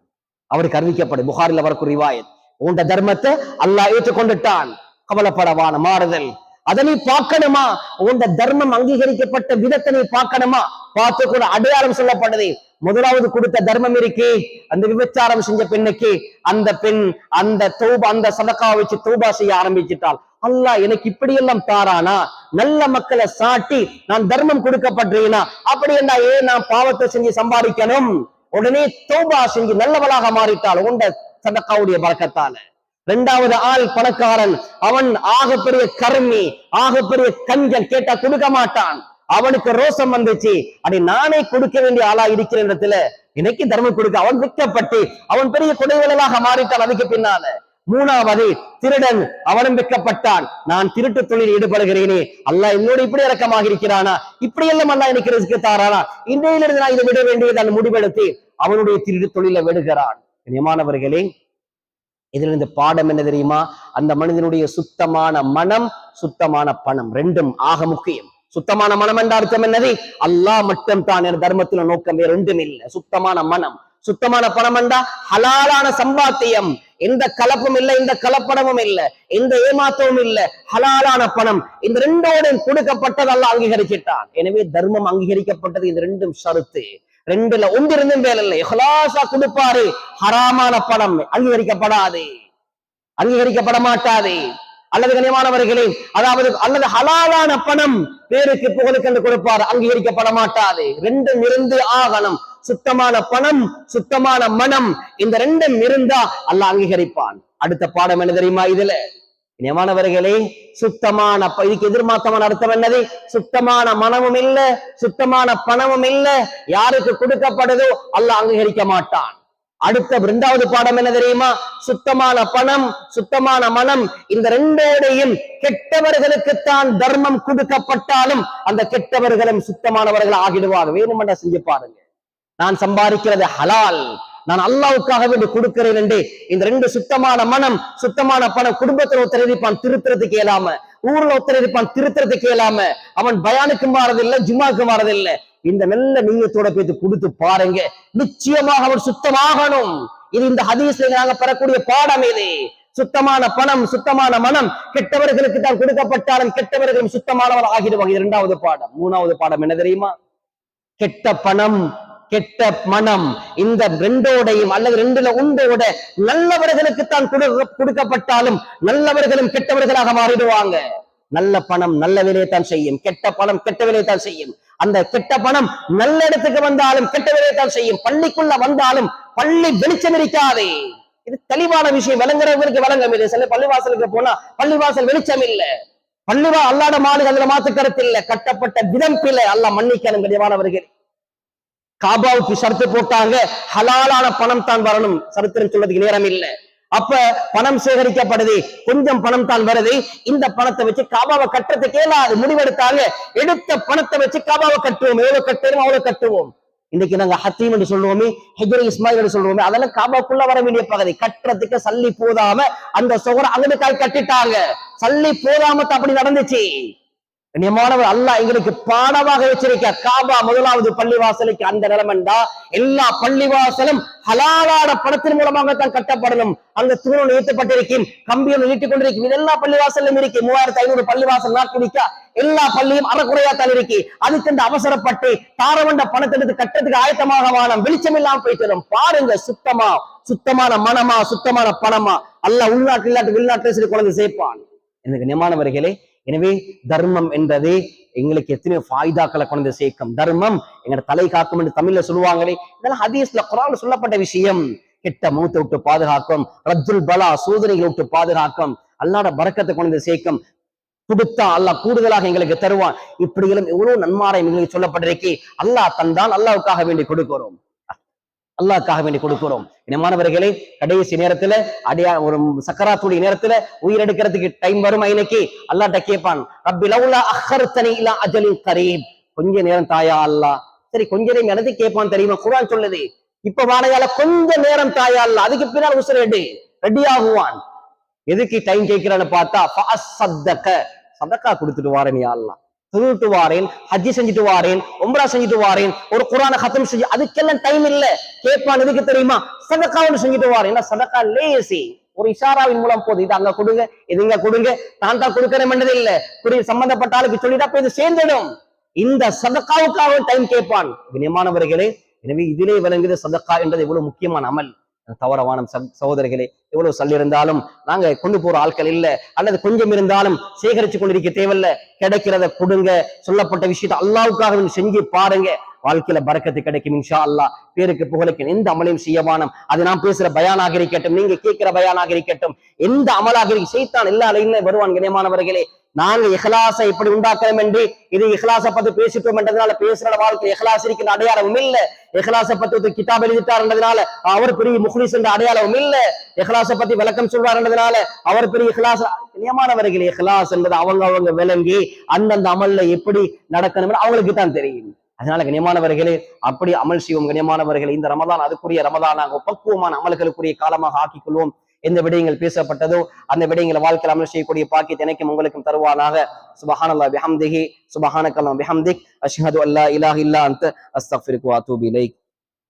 அவருக்கு அறிவிக்கப்படுது, புகாரில வரக்கூடிய ரிவாயத், ஊண்ட தர்மத்தை அல்லாஹ் ஏற்றுக்கொண்டுட்டான். கவலைப்படவான மாறுதல். அதனை பார்க்கணுமா, உண்ட தர்மம் அங்கீகரிக்கப்பட்ட விதத்தை நீ பார்க்கணுமா, பார்த்து கூட அடையாளம் சொல்லப்படுது. முதலாவது கொடுத்த தர்மம் இருக்கே, அந்த விபச்சாரம் செஞ்ச பெண்ணுக்கு அந்த பெண் அந்த தௌபா, அந்த சதகா வச்சு தௌபா செய்ய ஆரம்பிச்சிட்டாள். அல்லாஹ் எனக்கு இப்படி எல்லாம் தாரானா, நல்ல மக்களை சாட்டி நான் தர்மம் கொடுக்கப்பட்டேனா, அப்படி என்ன ஏன் நான் பாவத்தை செஞ்சு சம்பாதிக்கணும், உடனே தௌபா செஞ்சு நல்லவளாக மாறிட்டாள் உண்ட சதகாவுடைய பரக்கத்தால. 2வது ஆள் பணக்காரன், அவன் ஆகப்பெரிய கர்மி, ஆகப்பெரிய கஞ்சன், கேட்டா கொடுக்க மாட்டான். அவனுக்கு ரோசம் வந்துச்சு, அப்படி நானே கொடுக்க வேண்டிய ஆளா இருக்கிற இடத்துல எனக்கு தர்மம் கொடுக்க, அவன் விற்கப்பட்டு அவன் பெரிய கொடைவலாக மாறிட்டான். அதுக்கு பின்னால 3வது திருடன், அவனும் விற்கப்பட்டான். நான் திருட்டு தொழில் ஈடுபடுகிறேனே, அல்லாஹ் என்னோட இப்படி இறக்கமாக இருக்கிறானா, இப்படி எல்லாம் அல்லாஹ் எனக்கு ரிஸ்க் தாரானா, இன்றையிலிருந்து நான் இதை விட வேண்டியது முடிவெடுத்து அவனுடைய திருட்டு தொழிலை விடுகிறான். கண்ணியமானவர்களே, இதுல இருந்து பாடம் என்ன தெரியுமா, அந்த மனிதனுடைய சுத்தமான மனம், சுத்தமான பணம், 2ம் ஆக முக்கியம். சுத்தமான மனம் என்ற அர்த்தம் என்னது, அல்லாஹ் மட்டும் தான் என் தர்மத்துல நோக்கம், வேற ஒன்றும் இல்லை. சுத்தமான மனம், சுத்தமான பணம் என்றா ஹலாலான சம்பாத்தியம், எந்த கலப்பும் இல்லை, எந்த கலப்படமும் இல்லை, எந்த ஏமாற்றமும் இல்லை, ஹலாலான பணம். இந்த 2ஓடு கொடுக்கப்பட்டது அல்லாஹ் அங்கீகரிச்சிட்டான். எனவே தர்மம் அங்கீகரிக்கப்பட்டது, இந்த 2ம் ஷருத்து. 2ல ஒன்றிருந்தும் வேலை இல்லை. இஹ்லாஸா கொடுப்பாரு, ஹராமான பணம் அங்கீகரிக்கப்படாது, அங்கீகரிக்கப்பட மாட்டாது. அல்லது கண்ணியமானவர்களே, அதாவது அல்லது ஹலாலான பணம் பேருக்கு புகழுக்கு என்று கொடுப்பார், அங்கீகரிக்கப்பட மாட்டாது. 2ம் இருந்து ஆகணும். சுத்தமான பணம், சுத்தமான மனம், இந்த 2ம் இருந்தா அல்லாஹ் அங்கீகரிப்பான். அடுத்த பாடம் என்ன தெரியுமா இதுல, கண்ணியமானவர்களே, சுத்தமான இதுக்கு எதிர்மாத்தமான அர்த்தம் என்னது, சுத்தமான மனமும் இல்ல, சுத்தமான பணமும் இல்ல, யாருக்கு கொடுக்கப்படுதோ அல்லாஹ் அங்கீகரிக்க மாட்டான். அடுத்த 2வது பாடம் என்ன தெரியுமா, சுத்தமான பணம், சுத்தமான மனம், இந்த 2ஓடையும் கெட்டவர்களுக்குத்தான் தர்மம் கொடுக்கப்பட்டாலும் அந்த கெட்டவர்களும் சுத்தமானவர்கள் ஆகிடுவாங்க. வேணுமென்றா செஞ்சு பாருங்க. நான் சம்பாதிக்கிறது ஹலால், நான் அல்லாவுக்காக வேண்டி கொடுக்கிறேன் என்று இந்த 2 சுத்தமான மனம், சுத்தமான பணம், குடும்பத்தில் ஒருத்தர் இருப்பான் திருத்துறதுக்கு இயலாம, ஊர்ல ஒருத்தர் இருப்பான் திருத்துறதுக்கு இயலாம, அவன் பயானுக்கும் மாறதில்லை, ஜும்மாவுக்கும் மாறதில்லை. இந்த நல்ல நீயத்தோட பேத்து கொடுத்து பாருங்க, நிச்சயமாக அவன் சுத்தமாகணும். இது இந்த ஹதீஸ்ல நாங்க பெறக்கூடிய பாடம். இது சுத்தமான பணம், சுத்தமான மனம், கெட்டவர்களுக்கு தான் கொடுக்கப்பட்டாலும் கெட்டவர்களும் சுத்தமானவர் ஆகிடுவாங்க. இது 2வது பாடம். 3வது பாடம் என்ன தெரியுமா, கெட்ட பணம், கெட்ட மனம், இந்த 2ஓடையும் அல்லது 2ல ஒன்றோட நல்லவர்களுக்குத்தான் கொடுக்கப்பட்டாலும் நல்லவர்களும் கெட்டவர்களாக மாறிடுவாங்க. நல்ல பணம் நல்ல வேலையைத்தான் செய்யும், கெட்ட பணம் கெட்ட வேலையைத்தான் செய்யும். அந்த கெட்ட பணம் நல்ல இடத்துக்கு வந்தாலும் கெட்ட வேலையைத்தான் செய்யும். பள்ளிக்குள்ள வந்தாலும் பள்ளி வெளிச்சம் இருக்காது. இது தெளிவான விஷயம், விளங்குறவங்களுக்கு விளங்கும். இது சில பள்ளிவாசலுக்கு போனா பள்ளிவாசல் வெளிச்சம் இல்ல, பள்ளிவா அல்லாட மாடு, அதுல மாத்து கருத்து இல்ல, கட்டப்பட்ட விதம் பிள்ளை, அல்லாஹ் மன்னிக்கணும். கண்ணியமானவர்கள், காபாவுக்கு ஷரத்து போட்டாங்க, ஹலாலான பணம் தான் வரணும். சரித்திரம் சொல்றதுக்கு நேரம் இல்லை. அப்ப பணம் சேகரிக்கப்படுது, கொஞ்சம் பணம் தான் வருது, இந்த பணத்தை வச்சு காபாவை கட்டுறதுக்கு இயலாது. முடிவெடுத்தாங்க, எடுத்த பணத்தை வச்சு காபாவை கட்டுவோம், எவ்வளவு கட்டுவோம் அவ்வளவு கட்டுவோம். இன்னைக்கு நாங்க ஹத்தீம் என்று சொல்லுவோமே, ஹிஜ்ரி இஸ்மாயில் என்று சொல்லுவோமே, அதெல்லாம் காபாக்குள்ள வர வேண்டிய பகுதி. கட்டுறதுக்கு சல்லி போதாம அந்த சுகர் அங்கனுக்காய் கட்டிட்டாங்க, சல்லி போதாம அப்படி நடந்துச்சு. கண்ணியமானவர், அல்லாஹ் எங்களுக்கு பாடமாக வச்சிருக்க காபா முதலாவது பள்ளிவாசலுக்கு அந்த நிலைமைண்டா எல்லா பள்ளிவாசலும் ஹலாலான பணத்தின் மூலமாகத்தான் கட்டப்படணும். அங்க தூண் ஏற்றப்பட்டிருக்கும், கம்பியும் நீட்டிக் கொண்டிருக்கும். இது எல்லா பள்ளிவாசலும் இருக்கு. 3500 பள்ளிவாசல் நாட்குடிக்கா எல்லா பள்ளியும் அறக்குறையாத்தான் இருக்கு. அதுக்கு இந்த அவசரப்பட்டு தாரவண்ட பணத்தை எடுத்து கட்டத்துக்கு ஆயத்தமாக வானம் வெளிச்சம் இல்லாம போயிட்டு பாருங்க. சுத்தமான மனமா சுத்தமான பணமா அல்லாஹ் உள்நாட்டு இல்லாட்டு வெளிநாட்டுல சரி குழந்தை சேர்ப்பான். எனக்கு கண்ணியமானவர்களே, எனவே தர்மம் என்றது எங்களுக்கு எத்தனையோ ஃபாய்தாக்களை கொண்டு சேர்க்கும். தர்மம் எங்களோட தலை காக்கும் என்று தமிழ்ல சொல்லுவாங்களே, இதெல்லாம் ஹதீஸ்ல குர்ஆன்ல சொல்லப்பட்ட விஷயம். கெட்ட மூத்தை விட்டு பாதுகாக்கும், ரத்துல் பலா சோதனைகளை விட்டு பாதுகாக்கும், அல்லாஹ்வோட பரக்கத்தை கொண்டு சேர்க்கும். கொடுத்தா அல்லாஹ் கூடுதலாக எங்களுக்கு தருவான். இப்படிகளும் எவ்வளவு நன்மாராயம் எங்களுக்கு சொல்லப்பட்டிருக்கே. அல்லாஹ் தந்தான், அல்லாஹ்வுக்காக வேண்டி கொடுக்கிறோம், அல்லாஹ்வுக்காக வேண்டி கொடுக்கிறோம். இனமானவர்களே, கடைசி நேரத்துல ஒரு சக்கராத்துடைய நேரத்துல உயிரெடுக்கிறதுக்கு டைம் வரும். இன்னைக்கு அல்லாஹ்ட்ட கேட்பான், ரப்பி லவ்லா அஹ்ஹர்தனி இலா அஜலின் கரீப், கொஞ்ச நேரம் தாயா அல்லாஹ். சரி, கொஞ்ச நேரம் எனக்கு கேட்பான் தெரியுமா? குர்ஆன் சொல்லுது, இப்ப வாழையால கொஞ்ச நேரம் தாயா அல்லாஹ், அதுக்கு பின்னால் உசுரேடு ரெடி ஆகுவான். எதுக்கு டைம் கேட்கிறான்னு பார்த்தா, சதக்கா கொடுத்துட்டு வாரேன் யா அல்லாஹ், தொழுட்டு வாரேன், ஹஜ்ஜி செஞ்சுட்டு வாரேன், உம்ரா செஞ்சுட்டு வாரேன், ஒரு குர்ஆனை ஹத்தம் செஞ்சு, அதுக்கெல்லாம் டைம் இல்ல. கேட்பான் எதுக்கு தெரியுமா? சதக்கான்னு செஞ்சுட்டு வாரேன். சதக்கா லேசி, ஒரு இஷாராவின் மூலம் போது, இது அங்க கொடுங்க, இது இங்க கொடுங்க, தான் தான் கொடுக்கிறேன் இல்ல, சம்பந்தப்பட்ட ஆளுக்கு சொல்லிட்டா போய் இது சேர்ந்துடும். இந்த சதக்காவுக்காக டைம் கேட்பான். கண்ணியமானவர்களே, எனவே இதிலே விளங்குது சதக்கா என்றது எவ்வளவு முக்கியமான அமல். தவறவான சகோதரர்களே, எவ்வளவு சல்லி இருந்தாலும் நாங்க கொண்டு போற ஆட்கள் இல்ல, அல்லது கொஞ்சம் இருந்தாலும் சேகரிச்சு கொண்டிருக்க தேவையில்ல. கிடைக்கிறத கொடுங்க, சொல்லப்பட்ட விஷயத்தை அல்லாஹ்வுக்காக செஞ்சு பாருங்க, வாழ்க்கையில பரக்கத்து கிடைக்கும் இன்ஷா அல்லாஹ். பேருக்கு புகழுக்கு எந்த அமலையும் செய்யவானம். அது நான் பேசுற பயானாக இருக்கட்டும், நீங்க கேட்கிற பயானாக இருக்கட்டும், எந்த அமலாக செய்தான் எல்லா அலையுமே வருவான். கண்ணியமானவர்களே, நாங்க இஹ்லாஸை எப்படி உண்டாக்கணும் என்று இது இஹ்லாஸை பத்தி பேசிட்டோம் என்றதுனால பேசுற வாழ்க்கை இஹ்லாஸ் இருக்கிற அடையாளமும் இல்ல. இஹ்லாஸை பத்தி கிதாப் எழுதிட்டார்ன்றதுனால அவர் பெரிய முஹ்லிஸ் என்ற அடையாளமும் இல்ல. இஹ்லாஸை பத்தி விளக்கம் சொல்றாருன்றதுனால அவர் பெரிய இஹ்லாஸ். கண்ணியமானவர்களே, இஹ்லாஸ் என்பது அவங்க விளங்கி அந்தந்த அமல்ல எப்படி நடக்கணும் அவங்களுக்கு தான் தெரியும். அதனால கண்ணியமானவர்களே, அப்படி அமல் செய்வோம். கண்ணியமானவர்களே, இந்த ரமதான் அதுக்குரிய ரமதானாக பக்குவமான அமல்களுக்குரிய காலமாக ஆக்கிக் கொள்வோம். எந்த விடயங்கள் பேசப்பட்டதோ அந்த விடயங்களை வாழ்க்கையில் அமல் செய்யக்கூடிய பாக்கியத்தை எனக்கும் உங்களுக்கும் தருவானாக. சுபஹானல்லாஹி பிஹம்திஹி, சுபஹானக்கல்லாஹு பிஹம்திக், அஷ்ஹது அல்லா இலாஹ இல்லா அன்த, அஸ்தக்ஃபிருக வ அத்தூபு இலைக்.